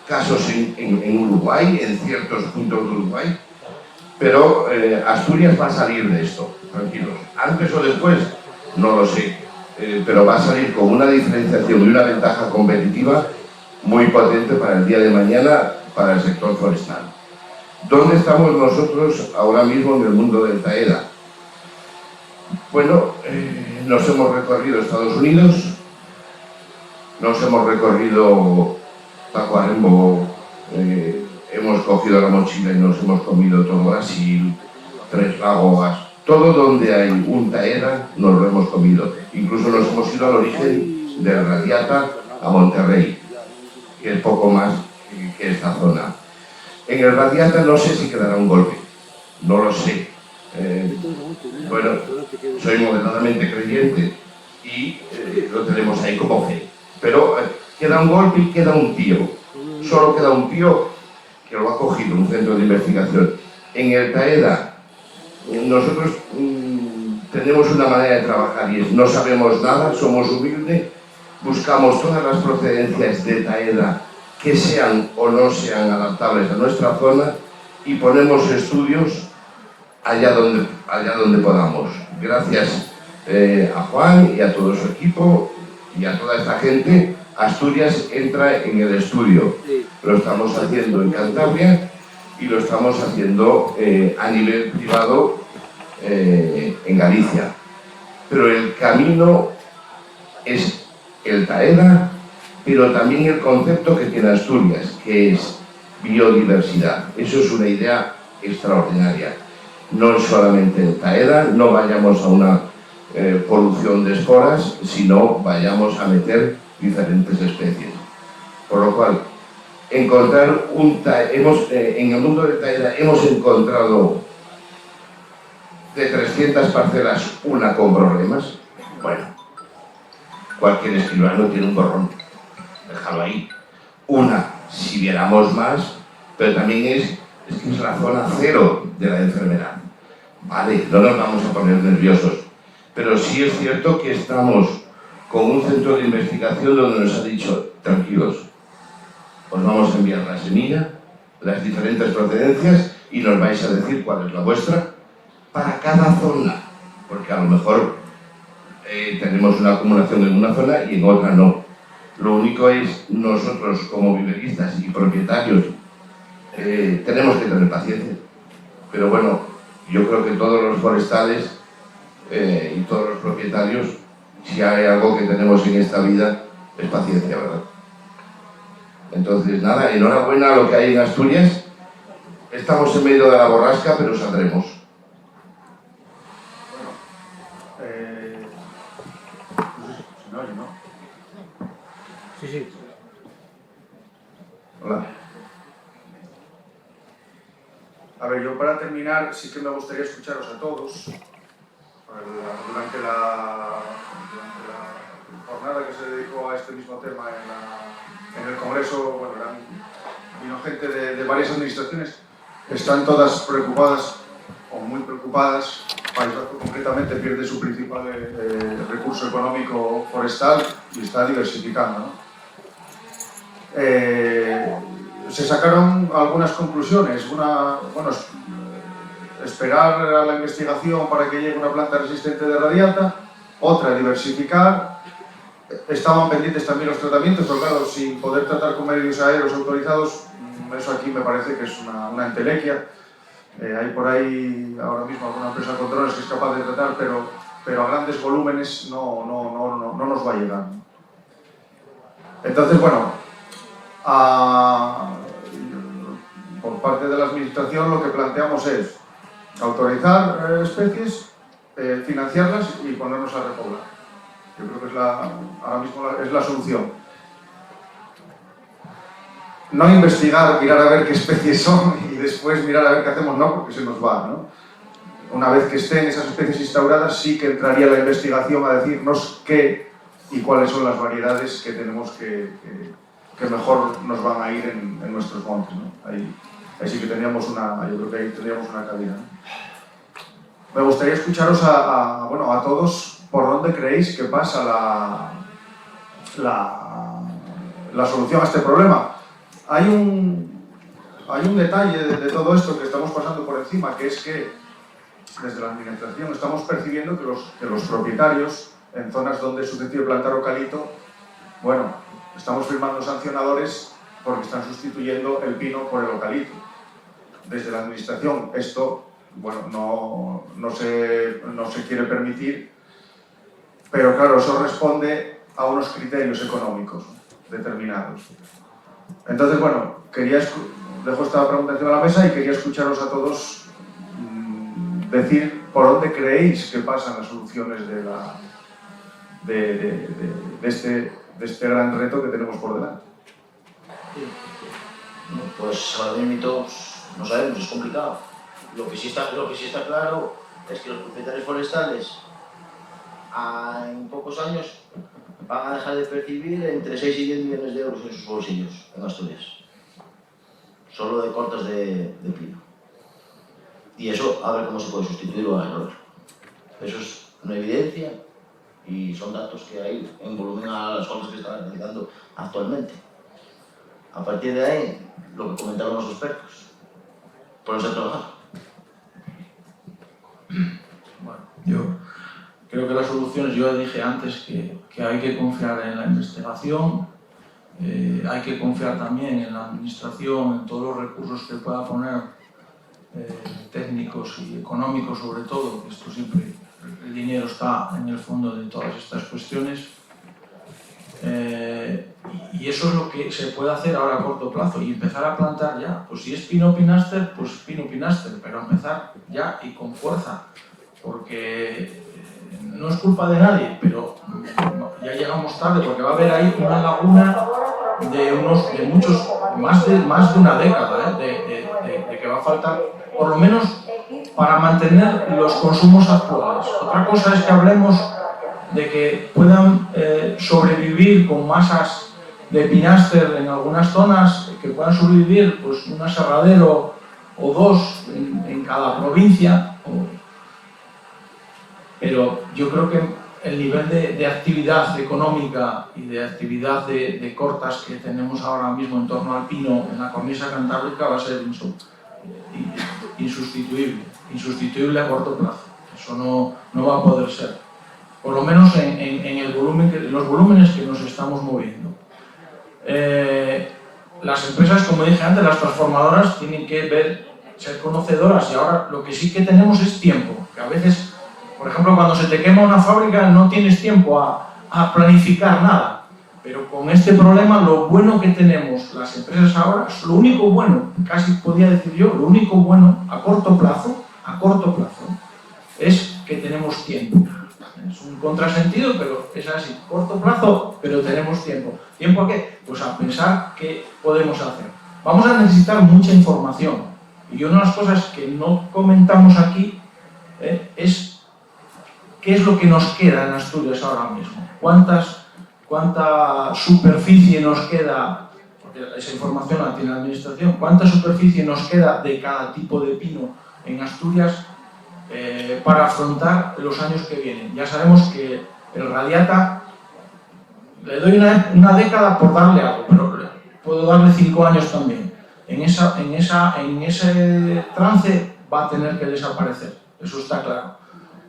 casos en Uruguay, en ciertos puntos de Uruguay. Pero Asturias va a salir de esto, tranquilos. Antes o después, no lo sé. Pero va a salir con una diferenciación y una ventaja competitiva muy potente para el día de mañana para el sector forestal. ¿Dónde estamos nosotros ahora mismo en el mundo del Taeda? Bueno, nos hemos recorrido Estados Unidos, nos hemos recorrido Tacuarembó, hemos cogido la mochila y nos hemos comido todo Brasil, Tres Lagoas, todo donde hay un Taeda nos lo hemos comido. Incluso nos hemos ido al origen del Radiata a Monterrey, que es poco más que esta zona. En el Radiata no sé si quedará un golpe, no lo sé. Bueno, soy moderadamente creyente y lo tenemos ahí como fe. Pero queda un golpe y queda un tío. Solo queda un tío que lo ha cogido, un centro de investigación. En el Taeda, nosotros tenemos una manera de trabajar y es: no sabemos nada, somos humildes, buscamos todas las procedencias de Taeda que sean o no sean adaptables a nuestra zona y ponemos estudios allá donde podamos. Gracias a Juan y a todo su equipo y a toda esta gente, Asturias entra en el estudio. Lo estamos haciendo en Cantabria y lo estamos haciendo a nivel privado en Galicia. Pero el camino es el Taeda, pero también el concepto que tiene Asturias, que es biodiversidad. Eso es una idea extraordinaria. No es solamente el Taeda, no vayamos a una polución de esporas, sino vayamos a meter diferentes especies. Por lo cual, encontrar en el mundo del Taeda hemos encontrado de 300 parcelas una con problemas. Bueno, cualquier escribano tiene un borrón, déjalo ahí. Una, si viéramos más, pero también es que es la zona cero de la enfermedad. Vale, no nos vamos a poner nerviosos, pero sí es cierto que estamos con un centro de investigación donde nos ha dicho: tranquilos, os vamos a enviar la semilla, las diferentes procedencias y nos vais a decir cuál es la vuestra para cada zona, porque a lo mejor tenemos una acumulación en una zona y en otra no. Lo único es, nosotros como viveristas y propietarios tenemos que tener paciencia. Pero bueno, yo creo que todos los forestales y todos los propietarios, si hay algo que tenemos en esta vida, es paciencia, ¿verdad? Entonces, nada, enhorabuena a lo que hay en Asturias. Estamos en medio de la borrasca, pero saldremos. ¿Se me oye, no? Sí, sí. Hola. A ver, yo para terminar sí que me gustaría escucharos a todos. Durante la jornada que se dedicó a este mismo tema en el Congreso, bueno, vino gente de varias administraciones. están todas preocupadas, o muy preocupadas. País Vasco concretamente pierde su principal recurso económico forestal y está diversificando, ¿no? Se sacaron algunas conclusiones. Esperar a la investigación para que llegue una planta resistente de radiata, otra, diversificar. Estaban pendientes también los tratamientos, pero claro, sin poder tratar con medios aéreos autorizados, eso aquí me parece que es una entelequia. Hay por ahí ahora mismo alguna empresa con drones que es capaz de tratar, pero a grandes volúmenes no nos va a llegar. Entonces, bueno, por parte de la Administración lo que planteamos es autorizar especies, financiarlas y ponernos a repoblar. Yo creo que ahora mismo es la solución. No investigar, mirar a ver qué especies son y después mirar a ver qué hacemos, no, porque se nos va, ¿no? Una vez que estén esas especies instauradas, sí que entraría la investigación a decirnos qué y cuáles son las variedades que tenemos que mejor nos van a ir en nuestros montes, ¿no? Ahí sí que teníamos yo creo que ahí tendríamos una cabida, ¿no? Me gustaría escucharos a todos por dónde creéis que pasa la solución a este problema. Hay un detalle de todo esto que estamos pasando por encima, que es que desde la Administración estamos percibiendo que los propietarios en zonas donde es susceptible plantar eucalipto, bueno, estamos firmando sancionadores porque están sustituyendo el pino por el eucalipto. Desde la Administración esto, bueno, no se quiere permitir, pero claro, eso responde a unos criterios económicos determinados. Entonces, bueno, dejo esta pregunta encima de la mesa y quería escucharos a todos decir por dónde creéis que pasan las soluciones de este gran reto que tenemos por delante. Pues ahora mismo no sabemos, es complicado. Lo que sí está claro es que los propietarios forestales en pocos años van a dejar de percibir entre 6 y 10 millones de euros en sus bolsillos en Asturias, solo de cortes de pino. Y eso, a ver cómo se puede sustituir o error. Eso es una evidencia y son datos que hay en volumen a las zonas que están analizando actualmente. A partir de ahí, lo que comentaron los expertos, ponerse a trabajar. Bueno, yo creo que las soluciones, yo dije antes que hay que confiar en la investigación, hay que confiar también en la Administración, en todos los recursos que pueda poner, técnicos y económicos sobre todo, que esto siempre, el dinero está en el fondo de todas estas cuestiones. Y eso es lo que se puede hacer ahora a corto plazo y empezar a plantar ya. Pues si es pino pinaster, pues pino pinaster, pero empezar ya y con fuerza, porque no es culpa de nadie, pero ya llegamos tarde, porque va a haber ahí una laguna de muchos, más de una década, de que va a faltar, por lo menos para mantener los consumos actuales. Otra cosa es que hablemos de que puedan sobrevivir con masas de pinaster en algunas zonas, que puedan sobrevivir pues un aserradero o dos en cada provincia, pero yo creo que el nivel de actividad económica y de actividad de cortas que tenemos ahora mismo en torno al pino en la cornisa cantábrica va a ser insustituible a corto plazo. Eso no va a poder ser, por lo menos en los volúmenes que nos estamos moviendo. Las empresas, como dije antes, las transformadoras tienen que ser conocedoras, y ahora lo que sí que tenemos es tiempo, que a veces, por ejemplo, cuando se te quema una fábrica no tienes tiempo a planificar nada, pero con este problema lo bueno que tenemos las empresas ahora, lo único bueno, casi podría decir yo, lo único bueno a corto plazo, es que tenemos tiempo. Es un contrasentido, pero es así, corto plazo, pero tenemos tiempo. ¿Tiempo a qué? Pues a pensar qué podemos hacer. Vamos a necesitar mucha información, y una de las cosas que no comentamos aquí es qué es lo que nos queda en Asturias ahora mismo. ¿Cuánta superficie nos queda porque esa información la tiene la administración, cuánta superficie nos queda de cada tipo de pino en Asturias para afrontar los años que vienen. Ya sabemos que el radiata, le doy una década por darle algo, pero puedo darle 5 años también. En ese trance va a tener que desaparecer, eso está claro.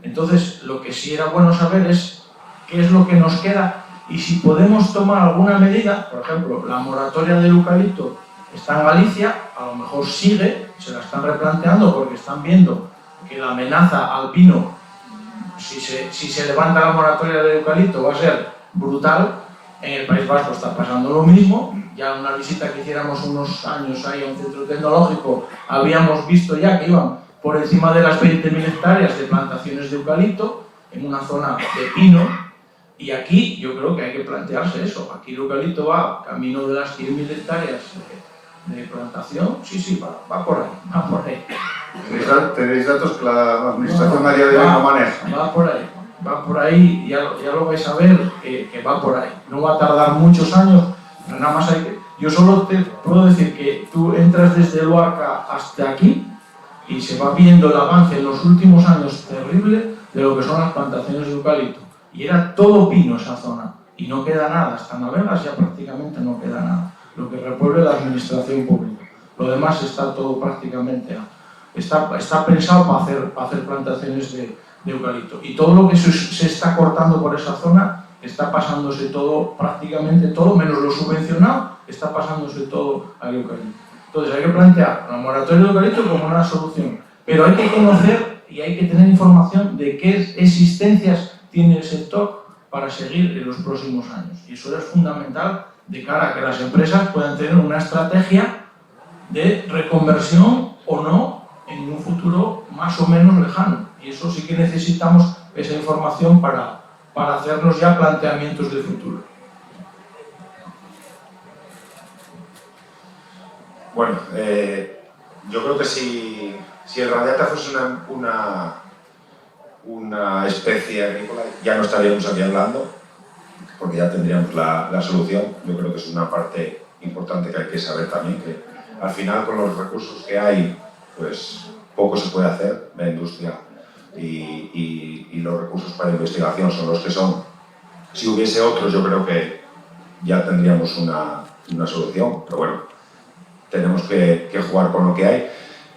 Entonces, lo que sí era bueno saber es qué es lo que nos queda y si podemos tomar alguna medida. Por ejemplo, la moratoria del eucalipto está en Galicia, a lo mejor sigue, se la están replanteando porque están viendo que la amenaza al pino, si se levanta la moratoria del eucalipto, va a ser brutal. En el País Vasco está pasando lo mismo. Ya en una visita que hiciéramos unos años ahí a un centro tecnológico, habíamos visto ya que iban por encima de las 20.000 hectáreas de plantaciones de eucalipto en una zona de pino, y aquí yo creo que hay que plantearse eso. Aquí el eucalipto va camino de las 100.000 hectáreas de plantación, sí, va por ahí. ¿Tenéis datos que la administración a día de hoy no maneja? Va por ahí, ya lo vais a ver, que va por ahí. No va a tardar muchos años, pero nada más yo solo te puedo decir que tú entras desde Luarca hasta aquí y se va viendo el avance en los últimos años terrible de lo que son las plantaciones de eucalipto. Y era todo pino esa zona, y no queda nada, hasta Navegas ya prácticamente no queda nada. Lo que repuebla la administración pública. Lo demás está todo prácticamente... Está pensado para hacer plantaciones de eucalipto. Y todo lo que se está cortando por esa zona está pasándose todo, prácticamente todo, menos lo subvencionado, está pasándose todo al eucalipto. Entonces hay que plantear la moratoria de eucalipto como una solución, pero hay que conocer y hay que tener información de qué existencias tiene el sector para seguir en los próximos años. Y eso es fundamental de cara a que las empresas puedan tener una estrategia de reconversión o no en un futuro más o menos lejano. Y eso sí que necesitamos esa información para hacernos ya planteamientos de futuro. Bueno, yo creo que si el radiata fuese una especie agrícola, ya no estaríamos aquí hablando, porque ya tendríamos la solución. Yo creo que es una parte importante que hay que saber también, que al final con los recursos que hay, pues poco se puede hacer. La industria y los recursos para investigación son los que son. Si hubiese otros, yo creo que ya tendríamos una solución, pero bueno, tenemos que jugar con lo que hay.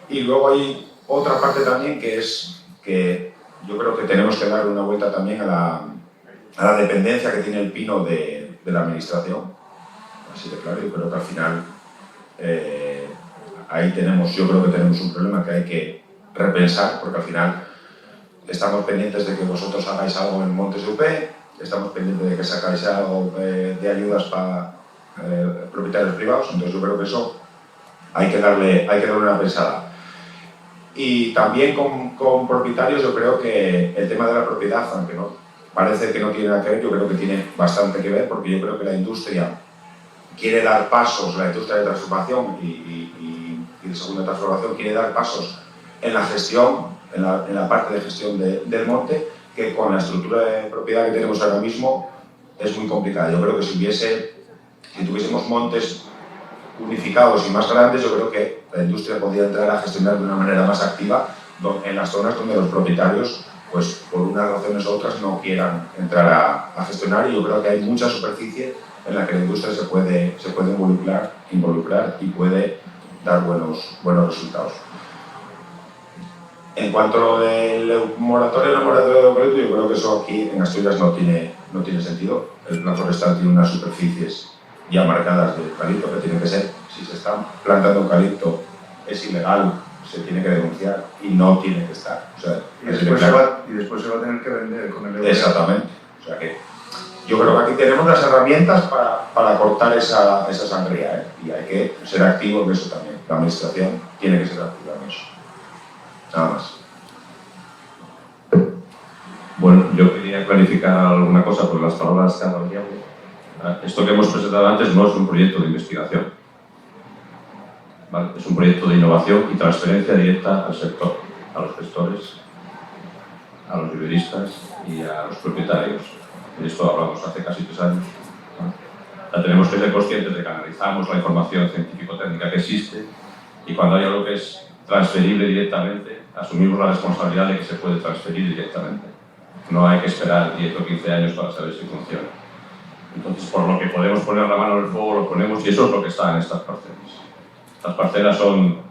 Y luego hay otra parte también, que es que yo creo que tenemos que darle una vuelta también a la dependencia que tiene el pino de la administración. Así de claro, yo creo que al final ahí yo creo que tenemos un problema que hay que repensar, porque al final estamos pendientes de que vosotros hagáis algo en Montes UP, estamos pendientes de que sacáis algo de ayudas para propietarios privados. Entonces yo creo que eso hay que darle una pensada. Y también con propietarios, yo creo que el tema de la propiedad, aunque no parece que no tiene nada que ver, yo creo que tiene bastante que ver, porque yo creo que la industria quiere dar pasos, la industria de transformación y de segunda transformación quiere dar pasos en la gestión, en la parte de gestión del monte, que con la estructura de propiedad que tenemos ahora mismo es muy complicada. Yo creo que si tuviésemos montes unificados y más grandes, yo creo que la industria podría entrar a gestionar de una manera más activa en las zonas donde los propietarios, pues por unas razones u otras, no quieran entrar a gestionar. Y yo creo que hay mucha superficie en la que la industria se puede involucrar y puede dar buenos resultados. En cuanto a lo del moratorio de eucalipto, yo creo que eso aquí en Asturias no tiene sentido. El plan forestal tiene unas superficies ya marcadas de eucalipto que tienen que ser. Si se está plantando eucalipto es ilegal, se tiene que denunciar y no tiene que estar. O sea, y después se va a tener que vender con el eucalipto. Exactamente. O sea que yo creo que aquí tenemos las herramientas para cortar esa sangría, ¿eh? Y hay que ser activo en eso también. La administración tiene que ser activa en eso. Nada más. Bueno, yo quería clarificar alguna cosa por las palabras que ha dado Diego. Esto que hemos presentado antes no es un proyecto de investigación, ¿vale? Es un proyecto de innovación y transferencia directa al sector, a los gestores, a los viveristas y a los propietarios. De esto hablamos hace casi 3 años, ¿no? O sea, tenemos que ser conscientes de que analizamos la información científico-técnica que existe y cuando hay algo que es transferible directamente, asumimos la responsabilidad de que se puede transferir directamente. No hay que esperar 10 o 15 años para saber si funciona. Entonces, por lo que podemos poner la mano en el fuego, lo ponemos y eso es lo que está en estas parcelas. Estas parcelas son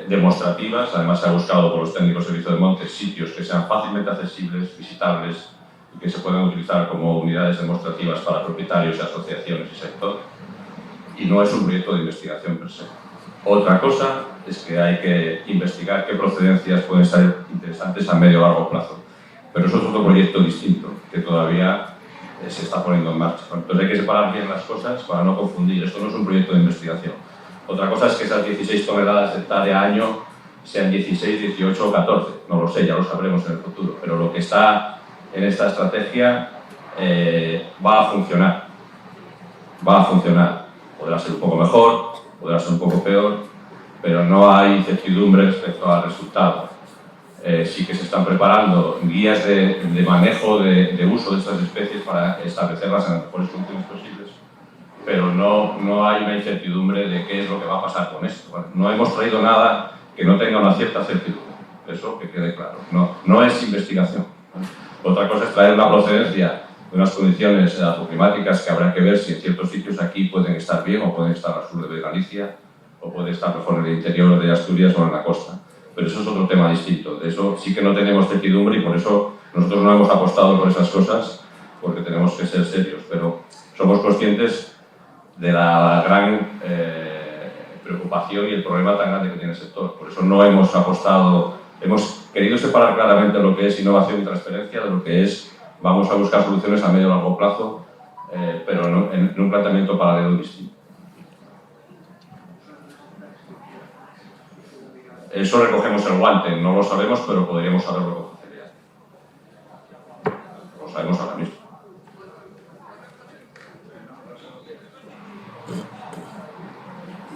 demostrativas, además se ha buscado por los técnicos de servicio de montes sitios que sean fácilmente accesibles, visitables y que se puedan utilizar como unidades demostrativas para propietarios y asociaciones y sector. Y no es un proyecto de investigación per se. Otra cosa es que hay que investigar qué procedencias pueden ser interesantes a medio o largo plazo. Pero eso es otro proyecto distinto, que todavía se está poniendo en marcha. Entonces hay que separar bien las cosas para no confundir. Esto no es un proyecto de investigación. Otra cosa es que esas 16 toneladas de hectárea año sean 16, 18 o 14. No lo sé, ya lo sabremos en el futuro. Pero lo que está en esta estrategia va a funcionar. Va a funcionar. Podrá ser un poco mejor, podrá ser un poco peor, pero no hay incertidumbre respecto al resultado. Sí que se están preparando guías de manejo, de uso de estas especies para establecerlas en las mejores condiciones posibles, pero no hay una incertidumbre de qué es lo que va a pasar con esto. Bueno, no hemos traído nada que no tenga una cierta certidumbre, eso que quede claro. No es investigación. Otra cosa es traer una procedencia de unas condiciones agroclimáticas que habrá que ver si en ciertos sitios aquí pueden estar bien o pueden estar al sur de Galicia o puede estar mejor en el interior de Asturias o en la costa. Pero eso es otro tema distinto. De eso sí que no tenemos certidumbre y por eso nosotros no hemos apostado por esas cosas, porque tenemos que ser serios. Pero somos conscientes de la gran preocupación y el problema tan grande que tiene el sector. Por eso no hemos apostado, hemos querido separar claramente lo que es innovación y transferencia de lo que es vamos a buscar soluciones a medio y largo plazo, pero en un planteamiento paralelo distinto. Eso recogemos el guante, no lo sabemos, pero podríamos saberlo con facilidad. Lo sabemos ahora mismo.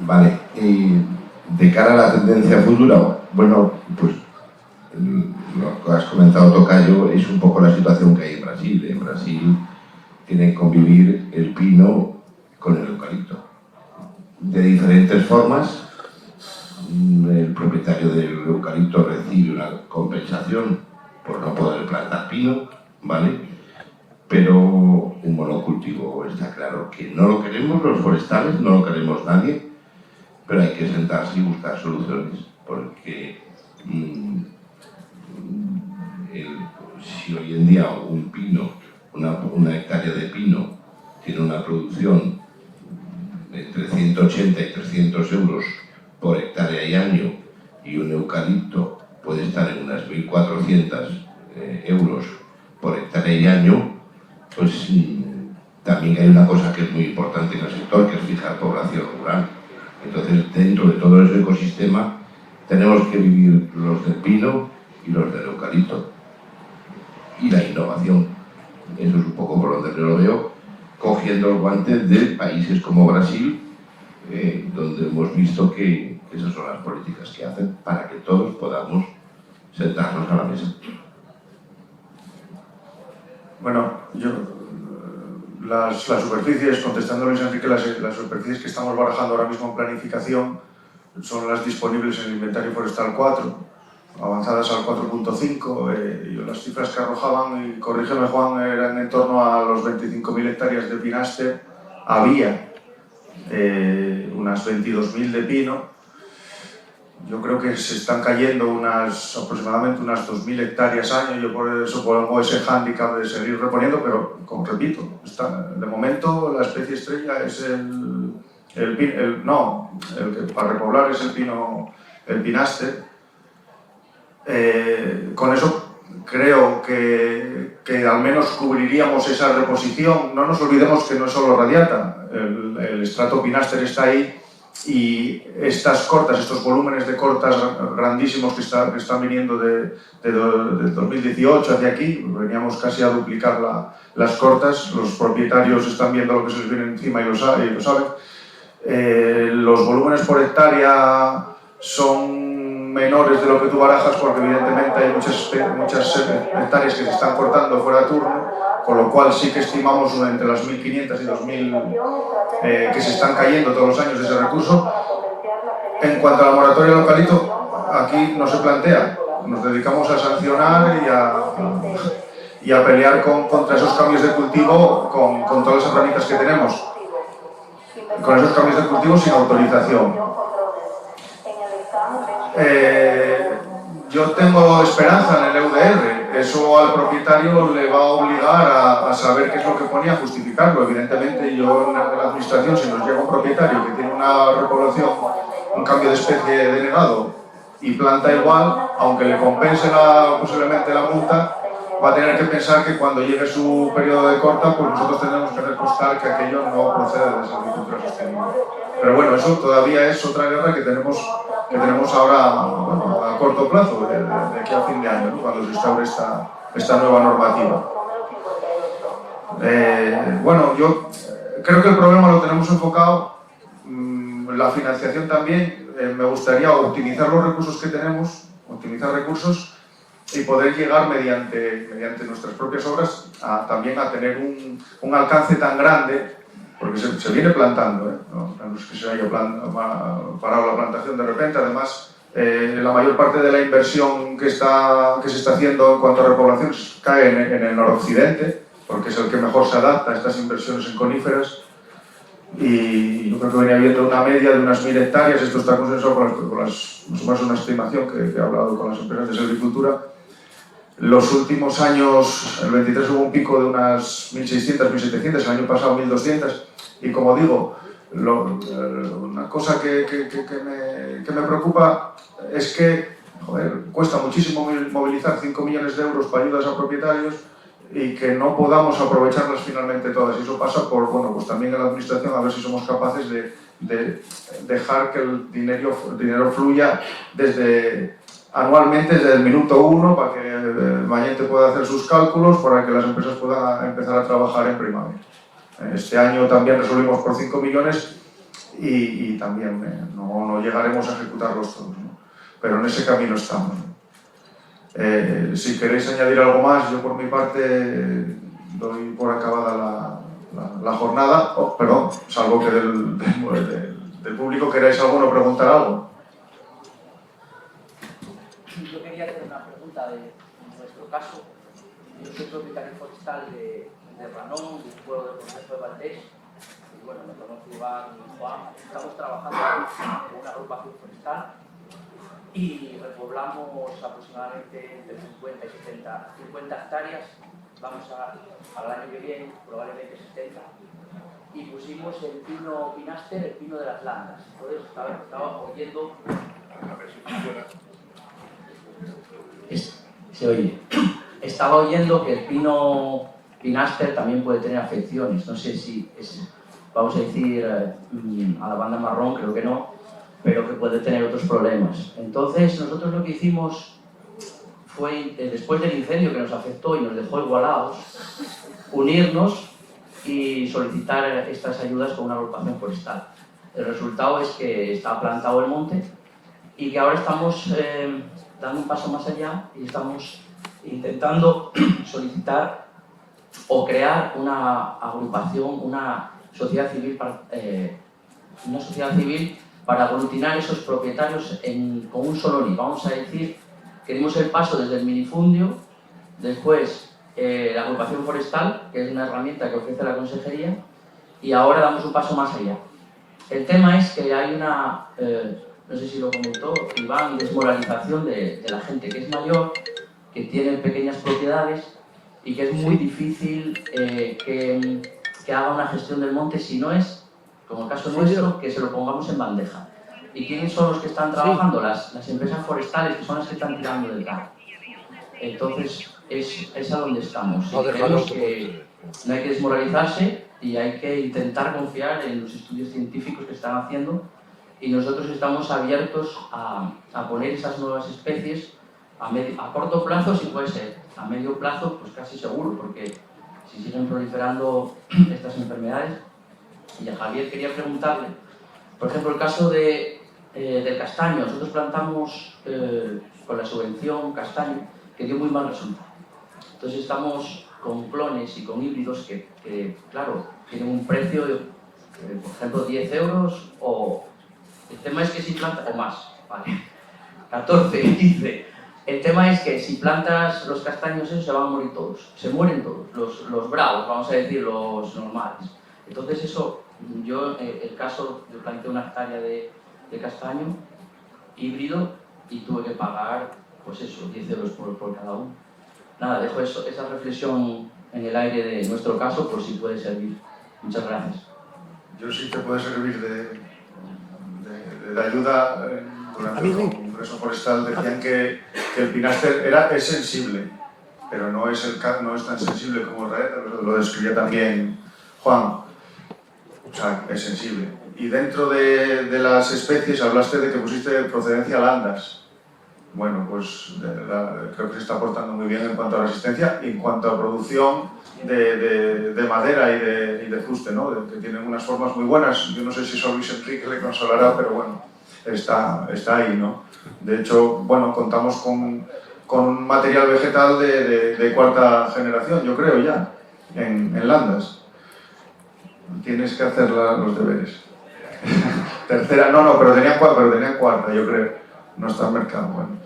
Vale, y de cara a la tendencia futura, bueno, pues lo que has comentado, Tocayo, es un poco la situación que hay en Brasil. En Brasil tiene que convivir el pino con el eucalipto. De diferentes formas. El propietario del eucalipto recibe una compensación por no poder plantar pino, ¿vale? Pero un monocultivo está claro que no lo queremos los forestales, no lo queremos nadie, pero hay que sentarse y buscar soluciones, porque si hoy en día un pino, una hectárea de pino, tiene una producción de entre 180 y 300 euros por hectárea y año, y un eucalipto puede estar en unas 1.400 euros por hectárea y año, pues también hay una cosa que es muy importante en el sector, que es fijar población rural. Entonces, dentro de todo ese ecosistema, tenemos que vivir los del pino y los del eucalipto. Y la innovación, eso es un poco por donde yo lo veo, cogiendo el guante de países como Brasil, donde hemos visto que esas son las políticas que hacen para que todos podamos sentarnos a la mesa. Bueno, las superficies, contestando a Luis Enrique, las superficies que estamos barajando ahora mismo en planificación son las disponibles en el inventario forestal 4, avanzadas al 4.5, y las cifras que arrojaban, y corrígeme Juan, eran en torno a los 25.000 hectáreas de pinaste, había unas 22.000 de pino. Yo creo que se están cayendo aproximadamente unas 2.000 hectáreas año. Yo por eso pongo ese hándicap de seguir reponiendo, pero como repito, de momento la especie estrella es el que para repoblar es el pinaste. Con eso creo que al menos cubriríamos esa reposición. No nos olvidemos que no es solo radiata, el estrato pinaster está ahí, y estas cortas, estos volúmenes de cortas grandísimos que están viniendo del 2018 hacia aquí, veníamos casi a duplicar las cortas. Los propietarios están viendo lo que se les viene encima y lo saben. Los volúmenes por hectárea son menores de lo que tú barajas, porque evidentemente hay muchas hectáreas que se están cortando fuera de turno, con lo cual sí que estimamos entre las 1.500 y 2.000 que se están cayendo todos los años de ese recurso. En cuanto a la moratoria localito, aquí no se plantea, nos dedicamos a sancionar y a pelear contra esos cambios de cultivo con todas las herramientas que tenemos, con esos cambios de cultivo sin autorización. Yo tengo esperanza en el EUDR, eso al propietario le va a obligar a saber qué es lo que ponía, a justificarlo. Evidentemente, yo en la administración, si nos llega un propietario que tiene una repoblación, un cambio de especie denegado y planta igual, aunque le compense posiblemente la multa, va a tener que pensar que cuando llegue su periodo de corta, pues nosotros tendremos que hacer constar que aquello no procede de esa agricultura sostenible. Pero bueno, eso todavía es otra guerra que tenemos ahora, bueno, a corto plazo, de aquí a fin de año, ¿no? Cuando se instaure esta nueva normativa. Bueno, yo creo que el problema lo tenemos enfocado, la financiación también, me gustaría optimizar los recursos que tenemos, optimizar recursos y poder llegar mediante nuestras propias obras también a tener un alcance tan grande, porque se viene plantando, no es que se haya parado la plantación de repente. Además, la mayor parte de la inversión que se está haciendo en cuanto a repoblaciones cae en el noroccidente, porque es el que mejor se adapta a estas inversiones en coníferas, y yo creo que venía habiendo una media de unas 1.000 hectáreas, esto está consensuado con más o menos una estimación que he hablado con las empresas de agricultura. Los últimos años, el 23 hubo un pico de unas 1.600, 1.700, el año pasado 1.200, y como digo, una cosa que me preocupa es que, joder, cuesta muchísimo movilizar 5 millones de euros para ayudas a propietarios y que no podamos aprovecharlas finalmente todas. Y eso pasa por, bueno, pues también en la administración, a ver si somos capaces de dejar que el dinero fluya anualmente desde el minuto 1, para que el Mañete pueda hacer sus cálculos, para que las empresas puedan empezar a trabajar en primavera. Este año también resolvimos por 5 millones y también no llegaremos a ejecutarlos todos, ¿no? Pero en ese camino estamos, ¿no? Si queréis añadir algo más, yo por mi parte doy por acabada la jornada, perdón, salvo que del público queráis alguno preguntar algo. Yo quería hacer una pregunta de nuestro caso. Yo soy propietario forestal de Ranón, del pueblo del Concejo de Valdés, y bueno, me conozco Iván y Juan. Estamos trabajando con una agrupación forestal y repoblamos aproximadamente entre 50 y 50 hectáreas. Vamos al año que viene, probablemente 70. Y pusimos el pino pinaster, el pino de las landas. Entonces estaba oyendo... A ver si funciona. Se oye. Estaba oyendo que el pino pinaster también puede tener afecciones. No sé si es, vamos a decir, a la banda marrón, creo que no, pero que puede tener otros problemas. Entonces, nosotros lo que hicimos fue, después del incendio que nos afectó y nos dejó igualados, unirnos y solicitar estas ayudas con una agrupación forestal. El resultado es que está plantado el monte y que ahora estamos dando un paso más allá y estamos intentando solicitar o crear una agrupación, una sociedad civil para aglutinar esos propietarios con un solo NIF. Vamos a decir que dimos el paso desde el minifundio, después la agrupación forestal, que es una herramienta que ofrece la consejería, y ahora damos un paso más allá. El tema es que hay una, no sé si lo comentó Iván, desmoralización de la gente que es mayor, que tiene pequeñas propiedades y que es muy difícil que haga una gestión del monte si no es, como el caso nuestro, que se lo pongamos en bandeja. ¿Y quiénes son los que están trabajando? Las empresas forestales, que son las que están tirando del carro. Entonces, es a donde estamos. Creemos que no hay que desmoralizarse y hay que intentar confiar en los estudios científicos que están haciendo, y nosotros estamos abiertos a poner esas nuevas especies a corto plazo, si puede ser. A medio plazo, pues casi seguro, porque si siguen proliferando estas enfermedades. Y a Javier quería preguntarle, por ejemplo, el caso de del castaño. Nosotros plantamos con la subvención castaño, que dio muy mal resultado. Entonces estamos con clones y con híbridos que claro, tienen un precio de, por ejemplo, 10 euros o... El tema es que si plantas... o más, vale, 14, 15. El tema es que si plantas los castaños esos se van a morir todos, se mueren todos, los bravos, vamos a decir, los normales. Entonces eso, yo, el caso, yo planté una hectárea de castaño híbrido y tuve que pagar, pues eso, 10 euros por cada uno. Nada, dejo esa reflexión en el aire de nuestro caso por si puede servir. Muchas gracias. Yo sí te puedo servir de ayuda. Durante el Congreso Forestal decían que el pinaster es sensible, pero no es tan sensible como lo describía también Juan. O sea, es sensible. Y dentro de las especies hablaste de que pusiste de procedencia landas. Bueno, pues creo que se está portando muy bien en cuanto a resistencia y en cuanto a producción de madera y de fuste, ¿no? Que tienen unas formas muy buenas. Yo no sé si Sor Luis Enrique le consolará, pero bueno, está ahí, ¿no? De hecho, bueno, contamos con material vegetal de cuarta generación, yo creo ya, en landas. Tienes que hacer los deberes. Tercera, no, pero tenían cuarta, yo creo. No está en mercado, bueno.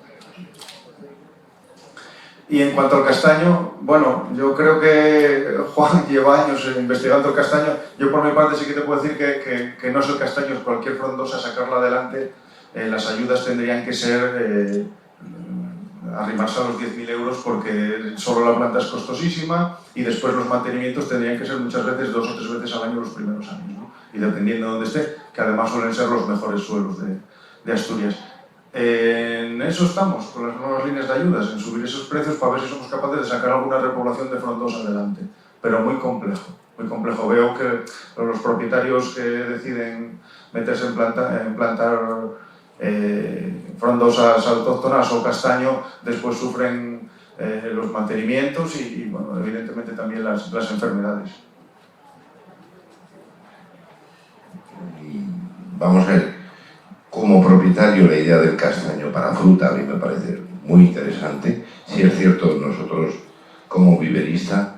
Y en cuanto al castaño, bueno, yo creo que Juan lleva años investigando el castaño. Yo por mi parte sí que te puedo decir que no es el castaño, es cualquier frondosa, sacarla adelante. Las ayudas tendrían que ser arrimarse a los 10.000 euros porque solo la planta es costosísima y después los mantenimientos tendrían que ser muchas veces 2 o 3 veces al año los primeros años, ¿no? Y dependiendo de dónde esté, que además suelen ser los mejores suelos de Asturias. En eso estamos, con las nuevas líneas de ayudas, en subir esos precios para ver si somos capaces de sacar alguna repoblación de frondosa adelante. Pero muy complejo, muy complejo. Veo que los propietarios que deciden meterse en plantar frondosas autóctonas o castaño, después sufren los mantenimientos y bueno, evidentemente también las enfermedades. Vamos a ver. Como propietario, la idea del castaño para fruta a mí me parece muy interesante. Si es cierto, nosotros como viverista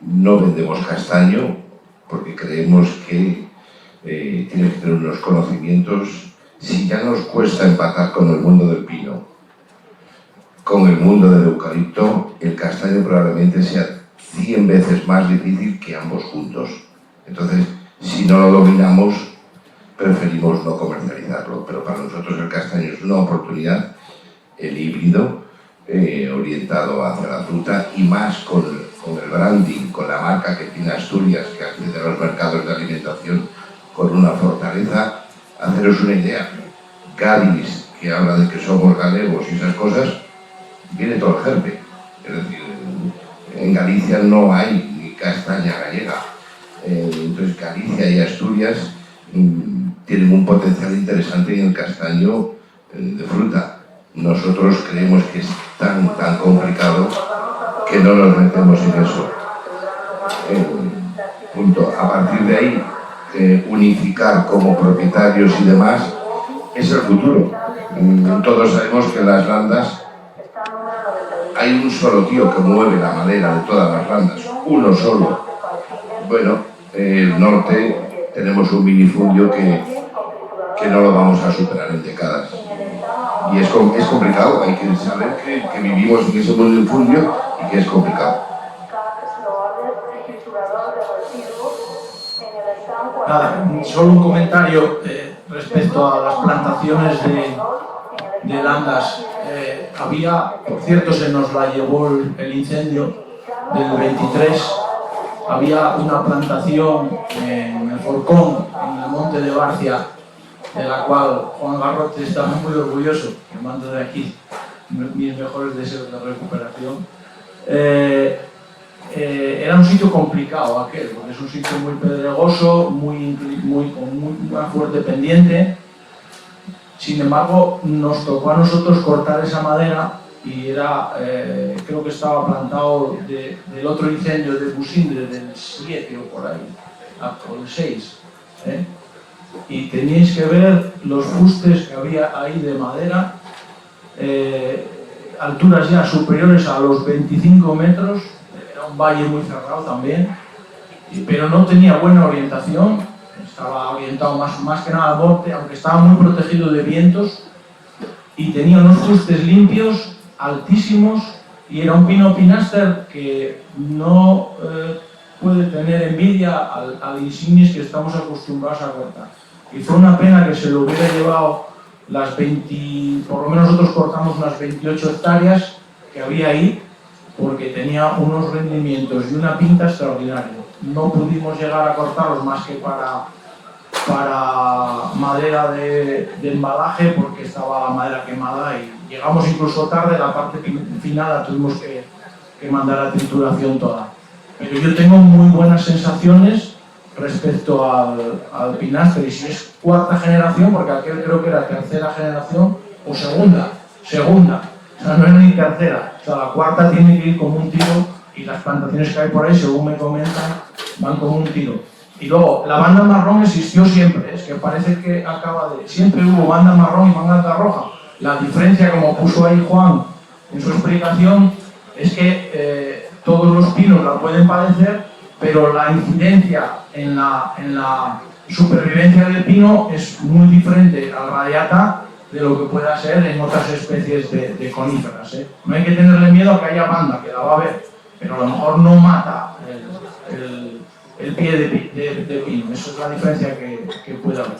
no vendemos castaño porque creemos que tiene que tener unos conocimientos. Si ya nos cuesta empatar con el mundo del pino, con el mundo del eucalipto, el castaño probablemente sea 100 veces más difícil que ambos juntos. Entonces, si no lo dominamos, preferimos no comercializarlo, pero para nosotros el castaño es una oportunidad, el híbrido, orientado hacia la fruta y más con el branding, con la marca que tiene Asturias, que accede a los mercados de alimentación con una fortaleza. Haceros una idea, Cádiz, que habla de que somos galegos y esas cosas, viene todo el gerpe. Es decir, en Galicia no hay ni castaña gallega. Entonces Galicia y Asturias tienen un potencial interesante en el castaño de fruta. Nosotros creemos que es tan complicado que no nos metemos en eso. Punto. A partir de ahí, unificar como propietarios y demás es el futuro. Todos sabemos que en las landas hay un solo tío que mueve la madera de todas las landas, uno solo. Bueno, el norte tenemos un minifundio que no lo vamos a superar en décadas. Y es complicado, hay que saber que vivimos en ese minifundio y que es complicado. Nada, solo un comentario respecto a las plantaciones de landas. Por cierto, se nos la llevó el incendio del 23. Había una plantación en el Forcón, en el monte de Barcia, de la cual Juan Garrote estaba muy orgulloso. Le mando de aquí mis mejores deseos de recuperación. Era un sitio complicado aquel, porque es un sitio muy pedregoso, con una fuerte pendiente. Sin embargo, nos tocó a nosotros cortar esa madera y creo que estaba plantado del otro incendio de Busindre, del 7 o por ahí, o el 6. y teníais que ver los fustes que había ahí de madera, alturas ya superiores a los 25 metros, era un valle muy cerrado también, pero no tenía buena orientación, estaba orientado más que nada al norte, aunque estaba muy protegido de vientos, y tenía unos fustes limpios, altísimos, y era un pino pinaster que no puede tener envidia al insignis que estamos acostumbrados a cortar. Y fue una pena que se lo hubiera llevado las 20, por lo menos nosotros cortamos unas 28 hectáreas que había ahí, porque tenía unos rendimientos y una pinta extraordinaria. No pudimos llegar a cortarlos más que para madera de embalaje, porque estaba la madera quemada y llegamos incluso tarde, la parte final la tuvimos que mandar a trituración toda. Pero yo tengo muy buenas sensaciones respecto al Pinastre, y si es cuarta generación, porque aquel creo que era tercera generación, o segunda, o sea, no era ni tercera, o sea, la cuarta tiene que ir como un tiro, y las plantaciones que hay por ahí, según me comentan, van como un tiro. Y luego, la banda marrón existió siempre, es que parece que siempre hubo banda marrón y banda roja. La diferencia, como puso ahí Juan en su explicación, es que todos los pinos la pueden padecer, pero la incidencia en la supervivencia del pino es muy diferente al radiata de lo que pueda ser en otras especies de coníferas. No hay que tenerle miedo a que haya banda, que la va a haber, pero a lo mejor no mata el pie de pino. Esa es la diferencia que puede haber.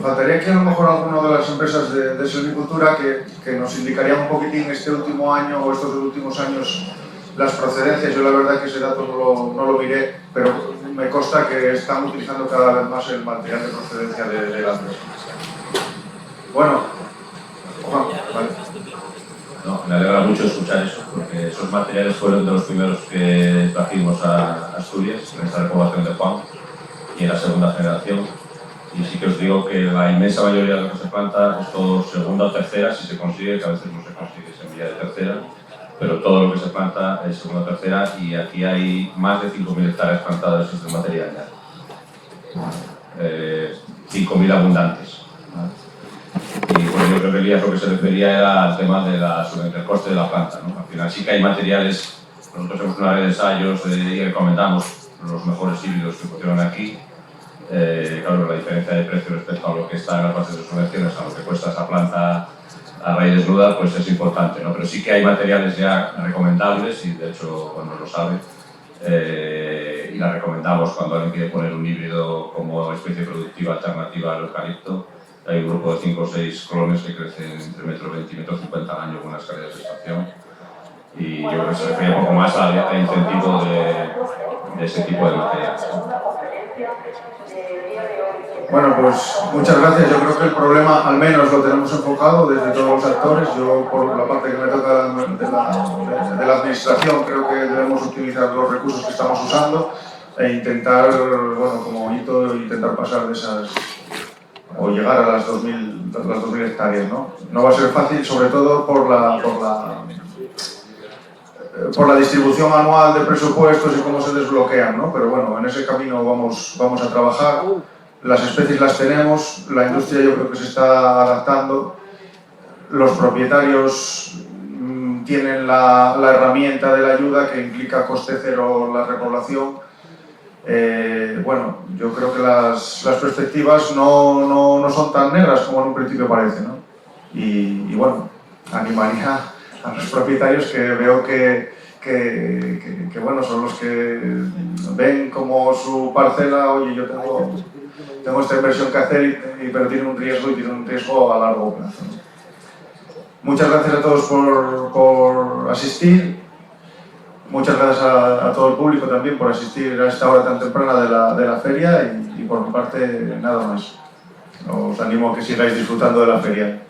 Faltaría que a lo mejor alguna de las empresas de silvicultura que nos indicarían un poquitín este último año o estos últimos años las procedencias. Yo la verdad que ese dato no lo miré, pero me consta que están utilizando cada vez más el material de procedencia de la empresa. Bueno, Juan, vale. No, me alegra mucho escuchar eso, porque esos materiales fueron de los primeros que trajimos a Asturias, en esta reprobación de Juan, y en la segunda generación. Y sí que os digo que la inmensa mayoría de lo que se planta es todo segunda o tercera, si se consigue, que a veces no se consigue semilla de tercera, pero todo lo que se planta es segunda o tercera, y aquí hay más de 5.000 hectáreas plantadas de este material ya. 5.000 abundantes. Y bueno, yo creo que Elías lo que se refería era al tema del coste de la planta, ¿no? Al final sí que hay materiales, nosotros hemos una red de ensayos y recomendamos los mejores híbridos que pusieron aquí. Claro, la diferencia de precio respecto a lo que está en las bases de subvenciones, a lo que cuesta esa planta a raíz desnuda, pues es importante, ¿no? Pero sí que hay materiales ya recomendables, y de hecho, bueno, lo sabe, y la recomendamos cuando alguien quiere poner un híbrido como especie productiva alternativa al eucalipto. Hay un grupo de 5 o 6 clones que crecen entre 1,20 m y 1,50 m al año con unas calidades de estación, y yo creo que se refiere un poco más al incentivo de ese tipo de materiales. Bueno, pues muchas gracias. Yo creo que el problema al menos lo tenemos enfocado desde todos los actores. Yo, por la parte que me toca de la administración, creo que debemos utilizar los recursos que estamos usando e intentar, bueno, como hito, intentar pasar de esas, o llegar a las 2.000 hectáreas, ¿no? No va a ser fácil, sobre todo por la distribución anual de presupuestos y cómo se desbloquean, ¿no? Pero bueno, en ese camino vamos a trabajar. Las especies las tenemos, la industria yo creo que se está adaptando, los propietarios tienen la herramienta de la ayuda que implica coste cero la repoblación. Bueno, yo creo que las perspectivas no son tan negras como en un principio parece, ¿no? Y bueno, animaría a los propietarios que veo que bueno, son los que ven como su parcela, oye, yo tengo esta inversión que hacer, pero tiene un riesgo a largo plazo. Muchas gracias a todos por asistir. Muchas gracias a todo el público también por asistir a esta hora tan temprana de la feria, y por mi parte nada más. Os animo a que sigáis disfrutando de la feria.